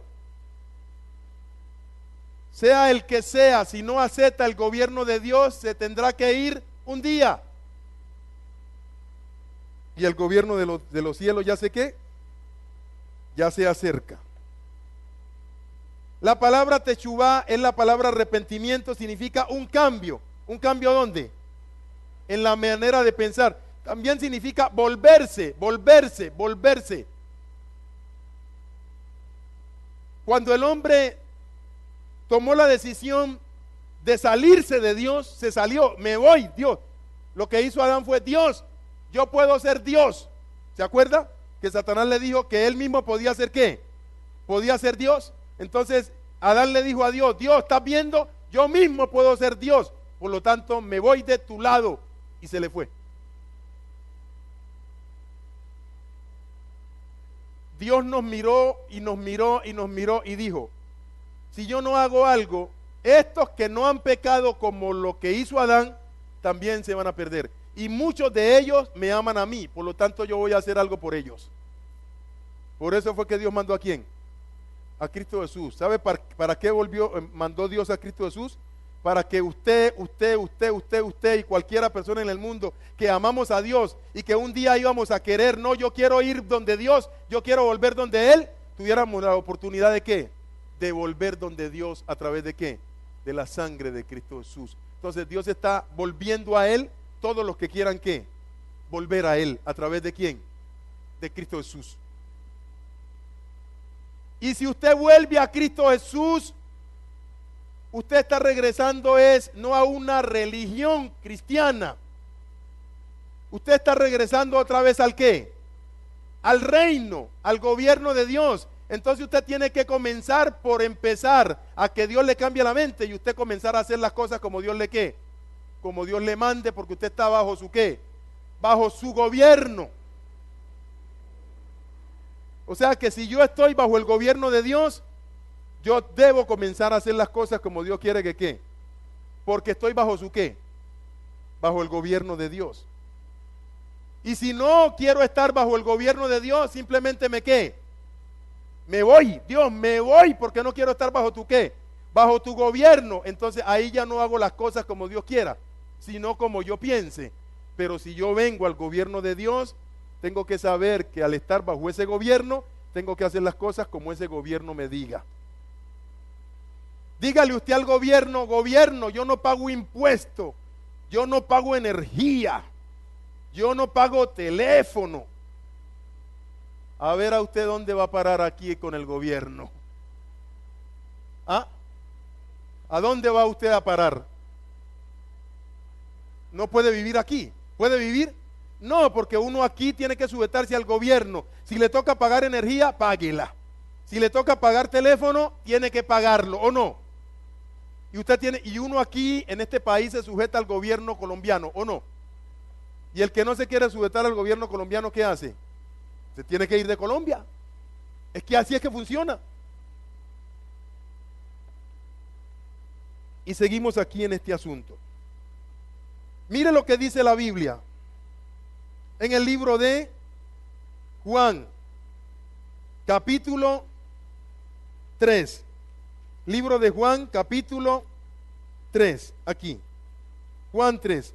Sea el que sea, si no acepta el gobierno de Dios, se tendrá que ir un día. Y el gobierno de los cielos ya sé qué, ya se acerca. La palabra techubá es la palabra arrepentimiento, significa un cambio. ¿Un cambio dónde? En la manera de pensar. También significa volverse. Cuando el hombre tomó la decisión de salirse de Dios, se salió, me voy, Dios. Lo que hizo Adán fue, Dios, yo puedo ser Dios. ¿Se acuerda? Que Satanás le dijo que él mismo podía ser ¿qué? Podía ser Dios. Entonces Adán le dijo a Dios, Dios, ¿estás viendo? Yo mismo puedo ser Dios. Por lo tanto, me voy de tu lado. Y se le fue. Dios nos miró y nos miró y nos miró y dijo, si yo no hago algo, estos que no han pecado como lo que hizo Adán, también se van a perder. Y muchos de ellos me aman a mí, por lo tanto yo voy a hacer algo por ellos. Por eso fue que Dios mandó ¿a quién? A Cristo Jesús. ¿Sabe para qué mandó Dios a Cristo Jesús? Para que usted y cualquiera persona en el mundo que amamos a Dios y que un día íbamos a querer, no, yo quiero ir donde Dios, yo quiero volver donde Él, tuviéramos la oportunidad de ¿qué? De volver donde Dios, ¿a través de qué? De la sangre de Cristo Jesús. Entonces Dios está volviendo a Él todos los que quieran ¿qué? Volver a Él, ¿a través de quién? De Cristo Jesús. Y si usted vuelve a Cristo Jesús, usted está regresando no a una religión cristiana. Usted está regresando otra vez ¿al qué? Al reino, al gobierno de Dios. Entonces usted tiene que comenzar por empezar a que Dios le cambie la mente y usted comenzar a hacer las cosas como Dios le ¿qué? Como Dios le mande, porque usted está bajo su ¿qué? Bajo su gobierno. O sea que si yo estoy bajo el gobierno de Dios, yo debo comenzar a hacer las cosas como Dios quiere que ¿qué? Porque estoy bajo su ¿qué? Bajo el gobierno de Dios. Y si no quiero estar bajo el gobierno de Dios, simplemente me ¿qué? Me voy, Dios, me voy porque no quiero estar bajo tu qué, bajo tu gobierno. Entonces ahí ya no hago las cosas como Dios quiera, sino como yo piense. Pero si yo vengo al gobierno de Dios, tengo que saber que al estar bajo ese gobierno, tengo que hacer las cosas como ese gobierno me diga. Dígale usted al gobierno, gobierno, yo no pago impuesto, yo no pago energía, yo no pago teléfono. A ver a usted dónde va a parar aquí con el gobierno. ¿Ah? ¿A dónde va usted a parar? No puede vivir aquí. ¿Puede vivir? No, porque uno aquí tiene que sujetarse al gobierno. Si le toca pagar energía, páguela. Si le toca pagar teléfono, tiene que pagarlo, ¿o no? Y uno aquí en este país se sujeta al gobierno colombiano, ¿o no? Y el que no se quiere sujetar al gobierno colombiano, ¿qué hace? Se tiene que ir de Colombia. Es que así es que funciona. Y seguimos aquí en este asunto. Mire lo que dice la Biblia en el libro de Juan, capítulo 3. Libro de Juan, capítulo 3, aquí. Juan 3.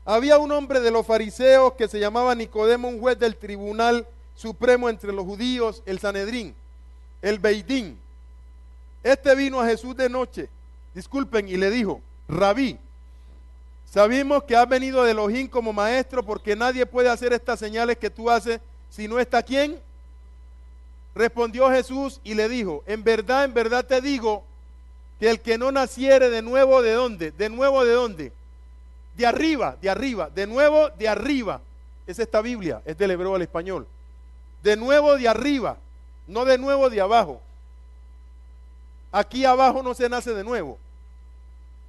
Había un hombre de los fariseos que se llamaba Nicodemo, un juez del tribunal supremo entre los judíos, el Sanedrín, el Beidín. Este vino a Jesús de noche, disculpen, y le dijo: Rabí, sabemos que has venido de Elohim como maestro, porque nadie puede hacer estas señales que tú haces si no está ¿quién? Respondió Jesús y le dijo: en verdad te digo que el que no naciere de nuevo, ¿de dónde? ¿De nuevo de dónde? De arriba, de nuevo de arriba. Es esta Biblia, es del hebreo al español. De nuevo de arriba, no de nuevo de abajo. Aquí abajo no se nace de nuevo.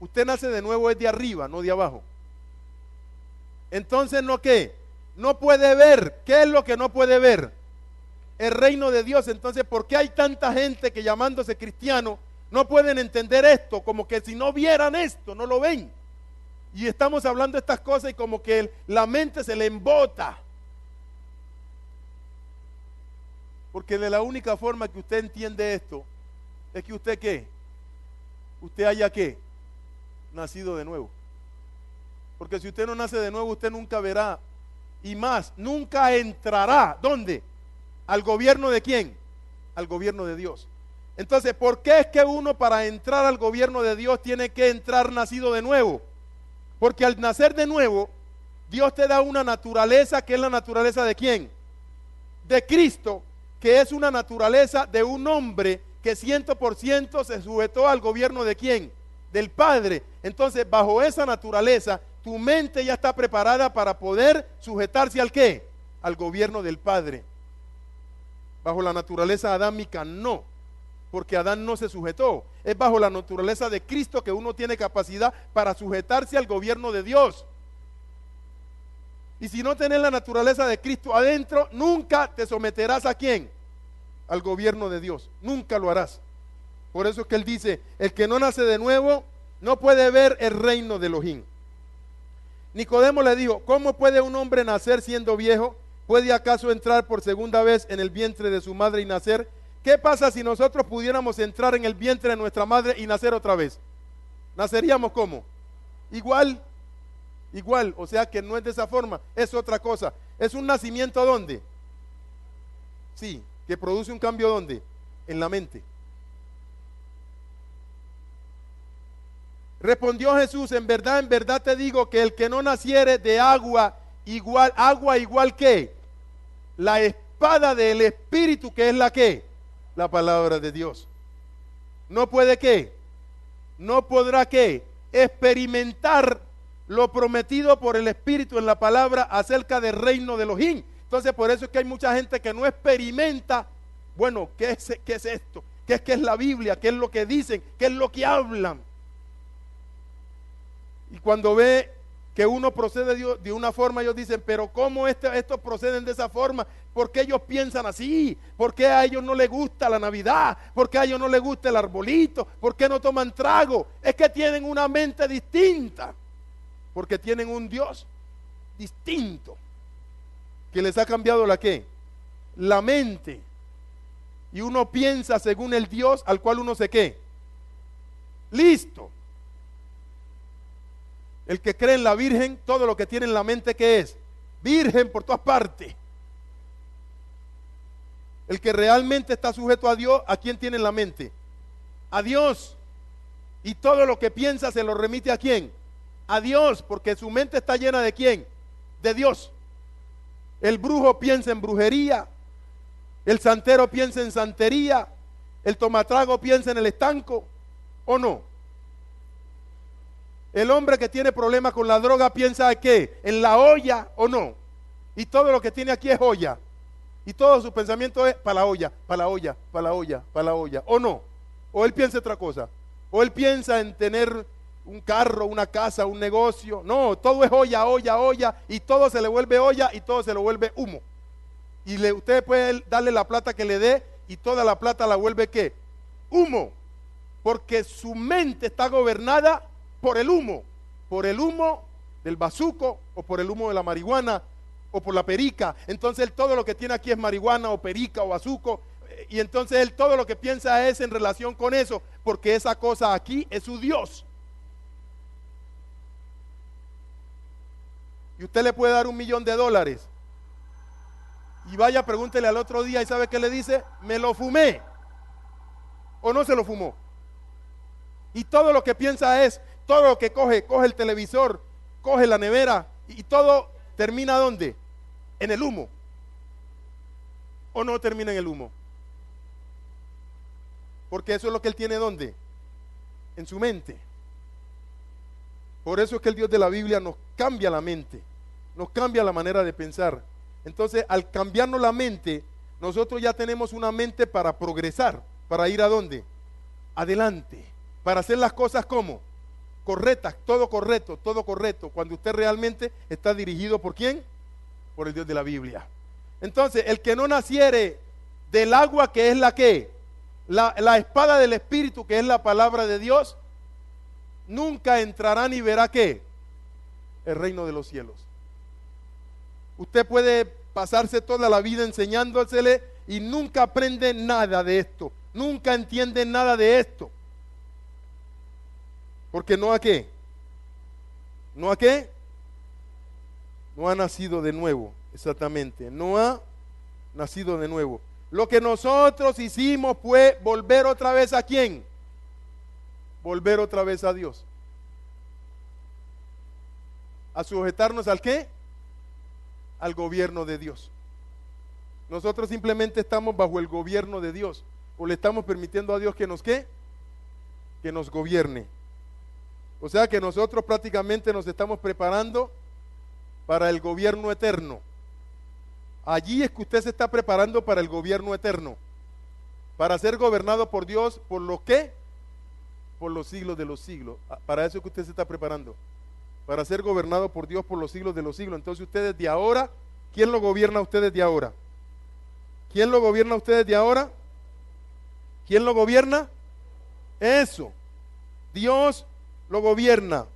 Usted nace de nuevo es de arriba, no de abajo. Entonces, ¿no qué? No puede ver. ¿Qué es lo que no puede ver? El reino de Dios. Entonces, ¿por qué hay tanta gente que llamándose cristiano no pueden entender esto? Como que si no vieran esto, no lo ven. Y estamos hablando de estas cosas y como que la mente se le embota. Porque de la única forma que usted entiende esto es que usted ¿qué? Usted haya ¿qué? Nacido de nuevo. Porque si usted no nace de nuevo, usted nunca verá, y más, nunca entrará. ¿Dónde? ¿Al gobierno de quién? Al gobierno de Dios. Entonces, ¿por qué es que uno para entrar al gobierno de Dios tiene que entrar nacido de nuevo? Porque al nacer de nuevo, Dios te da una naturaleza que es la naturaleza de quién? De Cristo, que es una naturaleza de un hombre que 100% se sujetó al gobierno de quién? Del Padre. Entonces, bajo esa naturaleza, tu mente ya está preparada para poder sujetarse al ¿qué? Al gobierno del Padre. Bajo la naturaleza adámica no, porque Adán no se sujetó. Es bajo la naturaleza de Cristo que uno tiene capacidad para sujetarse al gobierno de Dios. Y si no tenés la naturaleza de Cristo adentro, nunca te someterás ¿a quién? Al gobierno de Dios. Nunca lo harás. Por eso es que él dice: el que no nace de nuevo no puede ver el reino de Elohim. Nicodemo le dijo: ¿cómo puede un hombre nacer siendo viejo? ¿Puede acaso entrar por segunda vez en el vientre de su madre y nacer? ¿Qué pasa si nosotros pudiéramos entrar en el vientre de nuestra madre y nacer otra vez? ¿Naceríamos cómo? Igual, igual. O sea que no es de esa forma, es otra cosa. ¿Es un nacimiento dónde? Sí, que produce un cambio ¿dónde? En la mente. Respondió Jesús: en verdad te digo que el que no naciere de agua igual que la espada del Espíritu, que es la que la palabra de Dios, no puede ¿qué? No podrá ¿qué? Experimentar lo prometido por el Espíritu en la palabra acerca del reino de Elohim. Entonces, por eso es que hay mucha gente que no experimenta. Bueno, ¿qué es esto? ¿Qué es la Biblia? ¿Qué es lo que dicen? ¿Qué es lo que hablan? Y cuando ve que uno procede de una forma, ellos dicen: pero ¿cómo estos proceden de esa forma? ¿Por qué ellos piensan así? ¿Por qué a ellos no les gusta la Navidad? ¿Por qué a ellos no les gusta el arbolito? ¿Por qué no toman trago? Es que tienen una mente distinta, porque tienen un Dios distinto que les ha cambiado la ¿qué? La mente. y uno piensa según el Dios al cual uno se ¿qué? Listo. El que cree en la Virgen, todo lo que tiene en la mente, ¿qué es? Virgen por todas partes. El que realmente está sujeto a Dios, ¿a quién tiene en la mente? A Dios. Y todo lo que piensa se lo remite ¿a quién? A Dios, porque su mente está llena ¿de quién? De Dios. El brujo piensa en brujería, el santero piensa en santería, el tomatrago piensa en el estanco, ¿o no? El hombre que tiene problemas con la droga piensa ¿en qué? En la olla, ¿o no? Y todo lo que tiene aquí es olla. Y todo su pensamiento es para la olla, para la olla, para la olla, para la olla, ¿o no? O él piensa otra cosa. O él piensa en tener un carro, una casa, un negocio. No, todo es olla, olla, olla. Y todo se le vuelve olla y todo se le vuelve humo. Y usted puede darle la plata que le dé y toda la plata la vuelve ¿qué? Humo. Porque su mente está gobernada por el humo del bazuco o por el humo de la marihuana o por la perica. Entonces él todo lo que tiene aquí es marihuana o perica o bazuco, y entonces él todo lo que piensa es en relación con eso, porque esa cosa aquí es su Dios. Y usted le puede dar $1.000.000 y vaya, pregúntele al otro día y ¿sabe qué le dice? Me lo fumé. ¿O no se lo fumó? Y todo lo que piensa es, todo lo que coge el televisor, coge la nevera y todo termina ¿dónde? En el humo. ¿O no termina en el humo? Porque eso es lo que él tiene ¿dónde? En su mente. Por eso es que el Dios de la Biblia nos cambia la mente, nos cambia la manera de pensar. Entonces, al cambiarnos la mente, nosotros ya tenemos una mente para progresar, para ir ¿a dónde? Adelante, para hacer las cosas como correctas, todo correcto, cuando usted realmente está dirigido ¿por quién? Por el Dios de la Biblia. Entonces, el que no naciere del agua, que es la que la espada del Espíritu, que es la palabra de Dios, nunca entrará ni verá ¿qué? El reino de los cielos. Usted puede pasarse toda la vida enseñándosele y nunca aprende nada de esto, nunca entiende nada de esto. Porque no ¿a qué? ¿No a qué? No ha nacido de nuevo, exactamente, no ha nacido de nuevo. Lo que nosotros hicimos fue volver otra vez ¿a quién? Volver otra vez a Dios. ¿A sujetarnos al qué? Al gobierno de Dios. Nosotros simplemente estamos bajo el gobierno de Dios, o le estamos permitiendo a Dios que nos ¿qué? Que nos gobierne. O sea que nosotros prácticamente nos estamos preparando para el gobierno eterno. Allí es que usted se está preparando para el gobierno eterno, para ser gobernado por Dios, ¿por lo qué? Por los siglos de los siglos. Para eso es que usted se está preparando, para ser gobernado por Dios por los siglos de los siglos. Entonces usted desde ahora, ¿quién lo gobierna a usted desde ahora? ¿Quién lo gobierna a usted desde ahora? ¿Quién lo gobierna? Eso, Dios lo gobierna.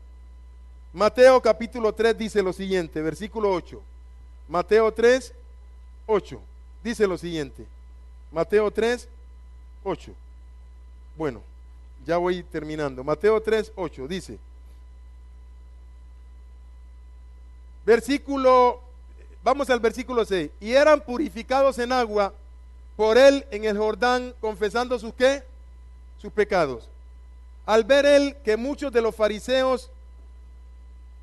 Mateo capítulo 3 dice lo siguiente, versículo 8. Mateo 3, 8. Dice lo siguiente. Mateo 3, 8. Bueno, ya voy terminando. Mateo 3, 8 dice. Vamos al versículo 6. Y eran purificados en agua por él en el Jordán, confesando sus ¿qué? Sus pecados. Al ver él que muchos de los fariseos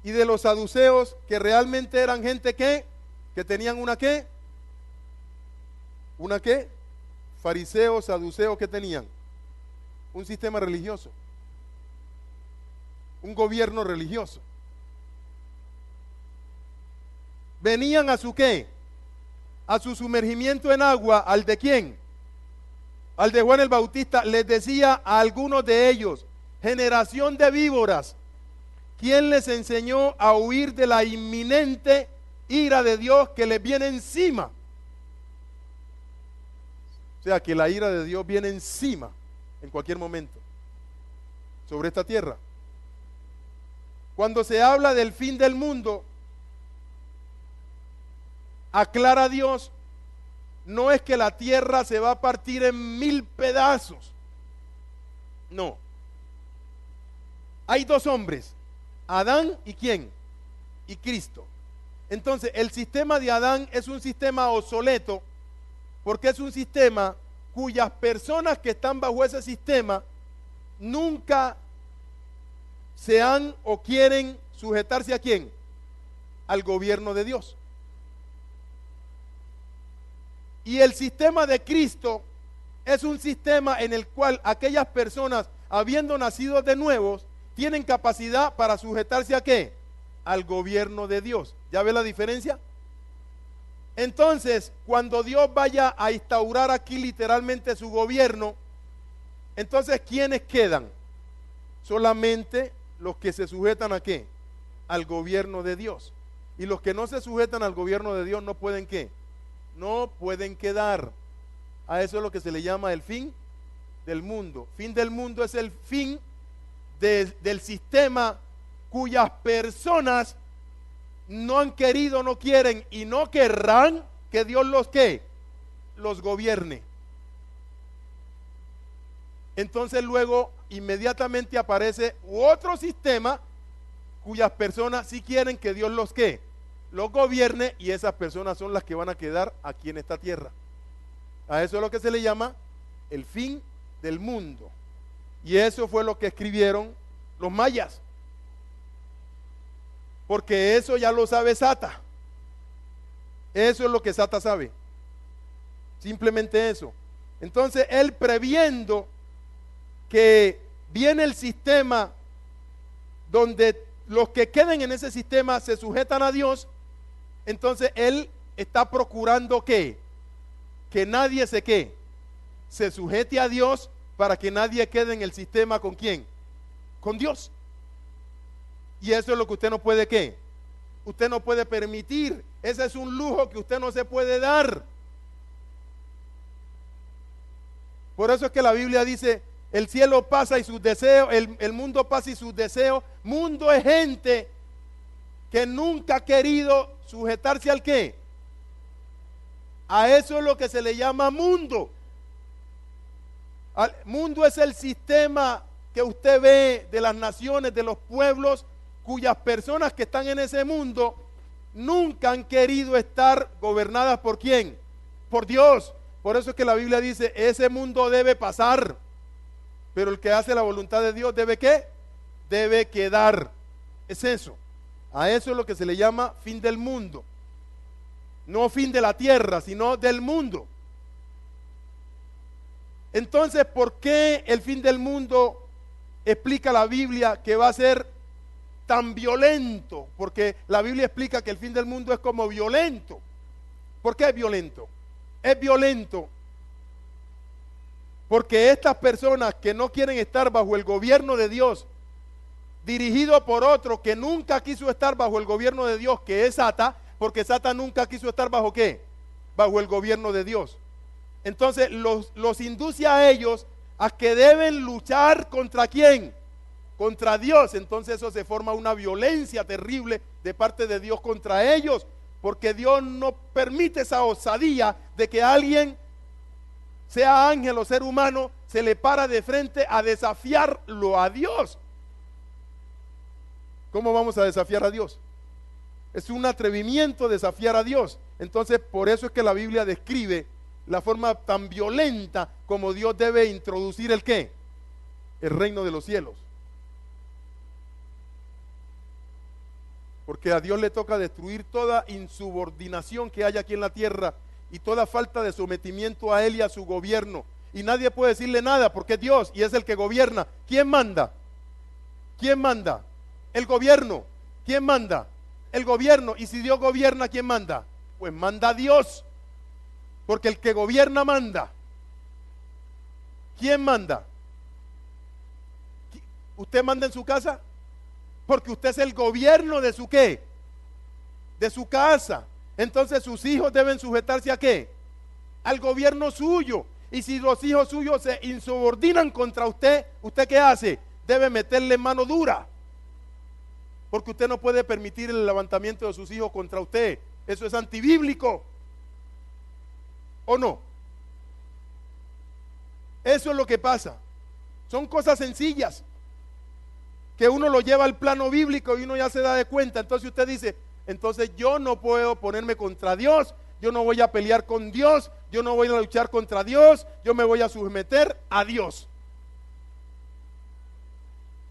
y de los saduceos, que realmente eran gente que tenían una ¿qué? ¿Una qué? Fariseos, saduceos, ¿qué tenían? Un sistema religioso, un gobierno religioso. Venían a su ¿qué? A su sumergimiento en agua. ¿Al de quién? Al de Juan el Bautista. Les decía a algunos de ellos: generación de víboras, ¿quién les enseñó a huir de la inminente ira de Dios que les viene encima? O sea, que la ira de Dios viene encima en cualquier momento sobre esta tierra. Cuando se habla del fin del mundo, aclara Dios no es que la tierra se va a partir en 1000 pedazos. No. Hay dos hombres, Adán y ¿quién? Y Cristo. Entonces, el sistema de Adán es un sistema obsoleto, porque es un sistema cuyas personas que están bajo ese sistema nunca se han o quieren sujetarse ¿a quién? Al gobierno de Dios. Y el sistema de Cristo es un sistema en el cual aquellas personas, habiendo nacido de nuevos, tienen capacidad para sujetarse ¿a qué? Al gobierno de Dios. ¿Ya ve la diferencia? Entonces, cuando Dios vaya a instaurar aquí literalmente su gobierno, entonces, ¿quiénes quedan? Solamente los que se sujetan ¿a qué? Al gobierno de Dios. Y los que no se sujetan al gobierno de Dios no pueden ¿qué? No pueden quedar. A eso es lo que se le llama el fin del mundo. Fin del mundo es el fin del sistema cuyas personas no han querido, no quieren y no querrán que Dios los ¿qué? Los gobierne. Entonces luego inmediatamente aparece otro sistema cuyas personas sí quieren que Dios los ¿qué? Los gobierne, y esas personas son las que van a quedar aquí en esta tierra. A eso es lo que se le llama el fin del mundo. Y eso fue lo que escribieron los mayas. Porque eso ya lo sabe Sata. Eso es lo que Sata sabe. Simplemente eso. Entonces él, previendo que viene el sistema donde los que queden en ese sistema se sujetan a Dios, entonces él está procurando ¿qué? Que nadie se sujete a Dios, para que nadie quede en el sistema ¿con quién? Con Dios. Y eso es lo que usted no puede ¿qué? Usted no puede permitir. Ese es un lujo que usted no se puede dar. Por eso es que la Biblia dice: el cielo pasa y sus deseos, el mundo pasa y sus deseos. Mundo es gente que nunca ha querido sujetarse al ¿qué? A eso es lo que se le llama mundo. Mundo es el sistema que usted ve de las naciones, de los pueblos, cuyas personas que están en ese mundo nunca han querido estar gobernadas ¿por quién? Por Dios. Por eso es que la Biblia dice: ese mundo debe pasar, pero el que hace la voluntad de Dios debe ¿qué? Debe quedar. Es eso. A eso es lo que se le llama fin del mundo. No fin de la tierra, sino del mundo. Entonces, ¿por qué el fin del mundo explica la Biblia que va a ser tan violento? Porque la Biblia explica que el fin del mundo es como violento. ¿Por qué es violento? Es violento porque estas personas que no quieren estar bajo el gobierno de Dios, dirigido por otro que nunca quiso estar bajo el gobierno de Dios, que es Sata, porque Sata nunca quiso estar bajo ¿qué? Bajo el gobierno de Dios. Entonces los induce a ellos a que deben luchar ¿contra quién? Contra Dios. Entonces eso se forma una violencia terrible de parte de Dios contra ellos, porque Dios no permite esa osadía de que alguien, sea ángel o ser humano, se le para de frente a desafiarlo a Dios. ¿Cómo vamos a desafiar a Dios? Es un atrevimiento desafiar a Dios. Entonces, por eso es que la Biblia describe la forma tan violenta como Dios debe introducir el ¿qué? El reino de los cielos. Porque a Dios le toca destruir toda insubordinación que haya aquí en la tierra y toda falta de sometimiento a Él y a su gobierno. Y nadie puede decirle nada porque es Dios y es el que gobierna. ¿Quién manda? ¿Quién manda? El gobierno. ¿Quién manda? El gobierno. Y si Dios gobierna, ¿quién manda? Pues manda Dios. Porque el que gobierna manda. ¿Quién manda? ¿Usted manda en su casa? Porque usted es el gobierno de su ¿qué? De su casa. Entonces sus hijos deben sujetarse ¿a qué? Al gobierno suyo. Y si los hijos suyos se insubordinan contra usted, ¿usted qué hace? Debe meterle mano dura. Porque usted no puede permitir el levantamiento de sus hijos contra usted. Eso es antibíblico. ¿O no? Eso es lo que pasa. Son cosas sencillas que uno lo lleva al plano bíblico y uno ya se da de cuenta. Entonces usted dice, entonces yo no puedo ponerme contra Dios, yo no voy a pelear con Dios, yo no voy a luchar contra Dios, yo me voy a someter a Dios.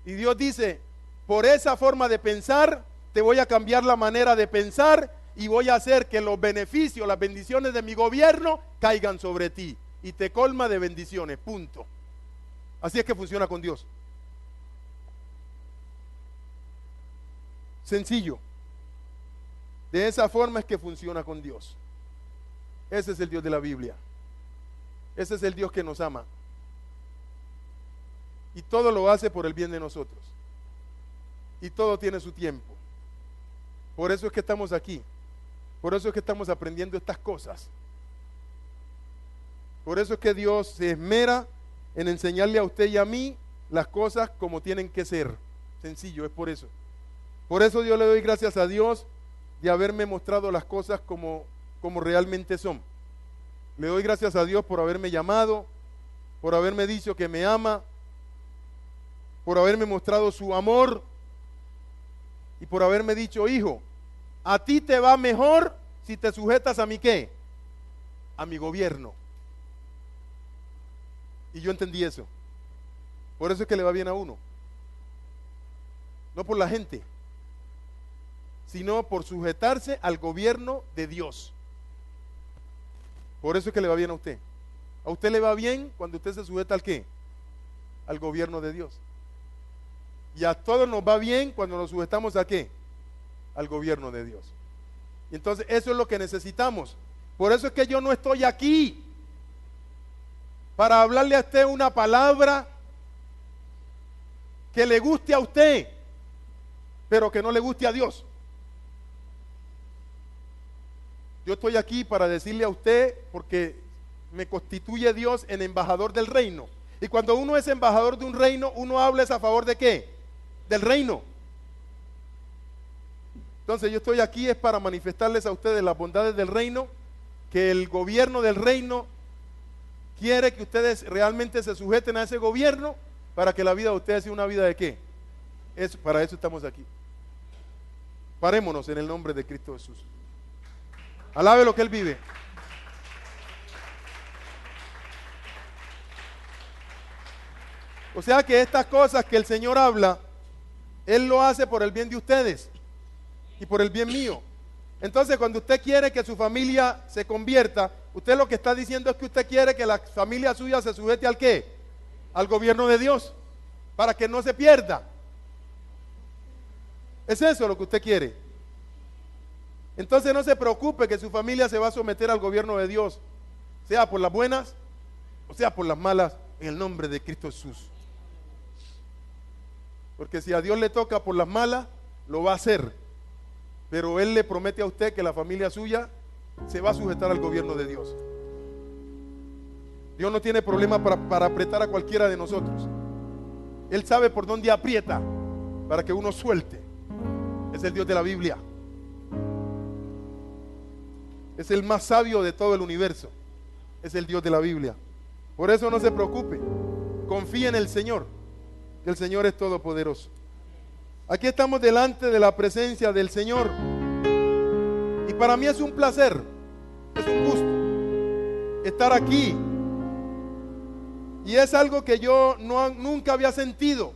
Y Dios dice, por esa forma de pensar, te voy a cambiar la manera de pensar y voy a hacer que los beneficios, las bendiciones de mi gobierno caigan sobre ti y te colma de bendiciones, punto. Así es que funciona con Dios. Sencillo. De esa forma es que funciona con Dios. Ese es el Dios de la Biblia. Ese es el Dios que nos ama. Y todo lo hace por el bien de nosotros. Y todo tiene su tiempo. Por eso es que estamos aquí. Por eso es que estamos aprendiendo estas cosas. Por eso es que Dios se esmera en enseñarle a usted y a mí las cosas como tienen que ser. Sencillo, es por eso. Por eso yo le doy gracias a Dios de haberme mostrado las cosas como realmente son. Le doy gracias a Dios por haberme llamado, por haberme dicho que me ama, por haberme mostrado su amor y por haberme dicho, hijo, a ti te va mejor si te sujetas a mi ¿qué? A mi gobierno. Y yo entendí eso. Por eso es que le va bien a uno. No por la gente, sino por sujetarse al gobierno de Dios. Por eso es que le va bien a usted. A usted le va bien cuando usted se sujeta al ¿qué? Al gobierno de Dios. Y a todos nos va bien cuando nos sujetamos a ¿qué? Al gobierno de Dios. Y entonces eso es lo que necesitamos. Por eso es que yo no estoy aquí para hablarle a usted una palabra que le guste a usted, pero que no le guste a Dios. Yo estoy aquí para decirle a usted, porque me constituye Dios en embajador del reino. Y cuando uno es embajador de un reino, uno habla a favor de ¿qué? Del reino. Entonces yo estoy aquí es para manifestarles a ustedes las bondades del reino, que el gobierno del reino quiere que ustedes realmente se sujeten a ese gobierno para que la vida de ustedes sea una vida de ¿qué? Para eso estamos aquí. Parémonos en el nombre de Cristo Jesús. Alabe lo que Él vive. O sea que estas cosas que el Señor habla, Él lo hace por el bien de ustedes y por el bien mío. Entonces cuando usted quiere que su familia se convierta, usted lo que está diciendo es que usted quiere que la familia suya se sujete al ¿qué? Al gobierno de Dios, para que no se pierda. ¿Es eso lo que usted quiere? Entonces no se preocupe que su familia se va a someter al gobierno de Dios, sea por las buenas o sea por las malas, en el nombre de Cristo Jesús. Porque si a Dios le toca por las malas, lo va a hacer. Pero Él le promete a usted que la familia suya se va a sujetar al gobierno de Dios. Dios no tiene problema para apretar a cualquiera de nosotros. Él sabe por dónde aprieta para que uno suelte. Es el Dios de la Biblia. Es el más sabio de todo el universo. Es el Dios de la Biblia. Por eso no se preocupe. Confíe en el Señor, que el Señor es todopoderoso. Aquí estamos delante de la presencia del Señor. Y para mí es un placer, es un gusto estar aquí. Y es algo que yo nunca había sentido.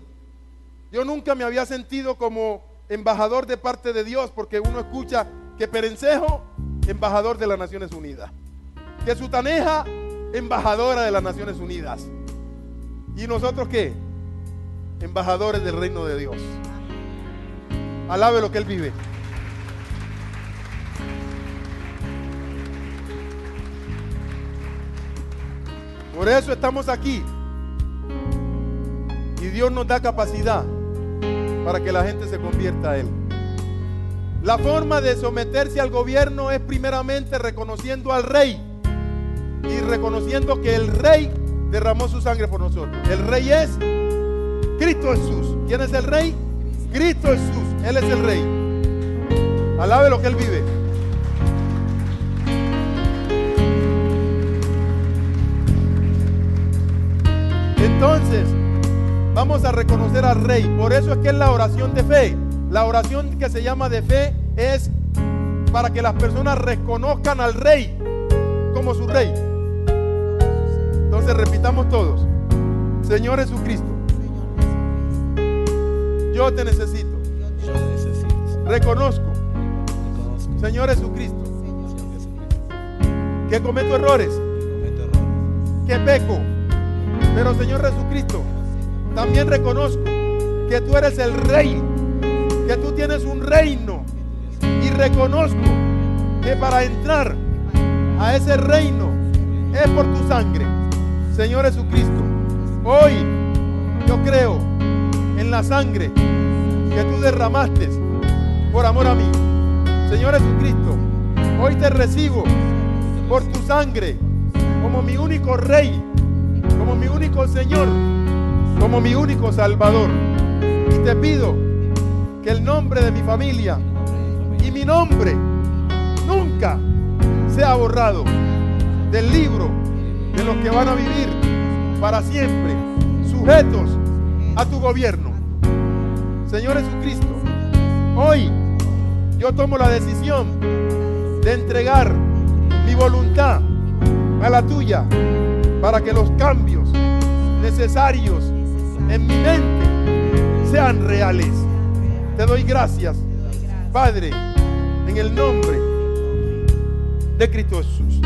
Yo nunca me había sentido como embajador de parte de Dios, porque uno escucha que Perencejo, embajador de las Naciones Unidas, que Sutaneja, embajadora de las Naciones Unidas, y nosotros ¿qué? Embajadores del reino de Dios. Alabe lo que Él vive. Por eso estamos aquí. Y Dios nos da capacidad para que la gente se convierta a Él. La forma de someterse al gobierno es primeramente reconociendo al Rey y reconociendo que el Rey derramó su sangre por nosotros. El Rey es Cristo Jesús. ¿Quién es el Rey? Cristo Jesús. Él es el Rey. Alabe lo que Él vive. vamos a reconocer al Rey. Por eso es que es la oración de fe. La oración que se llama de fe es para que las personas reconozcan al Rey como su Rey. Entonces repitamos todos: Señor Jesucristo, yo te necesito. Reconozco, Señor Jesucristo, que cometo errores, que peco, pero Señor Jesucristo, también reconozco que tú eres el Rey, que tú tienes un reino, y reconozco que para entrar a ese reino es por tu sangre. Señor Jesucristo, hoy yo creo en la sangre que tú derramaste por amor a mí. Señor Jesucristo, hoy te recibo por tu sangre como mi único Rey, como mi único Señor, como mi único Salvador. Y te pido que el nombre de mi familia y mi nombre nunca sea borrado del libro de los que van a vivir para siempre sujetos a tu gobierno. Señor Jesucristo, hoy yo tomo la decisión de entregar mi voluntad a la tuya para que los cambios necesarios en mi mente sean reales. Te doy gracias, Padre, en el nombre de Cristo Jesús.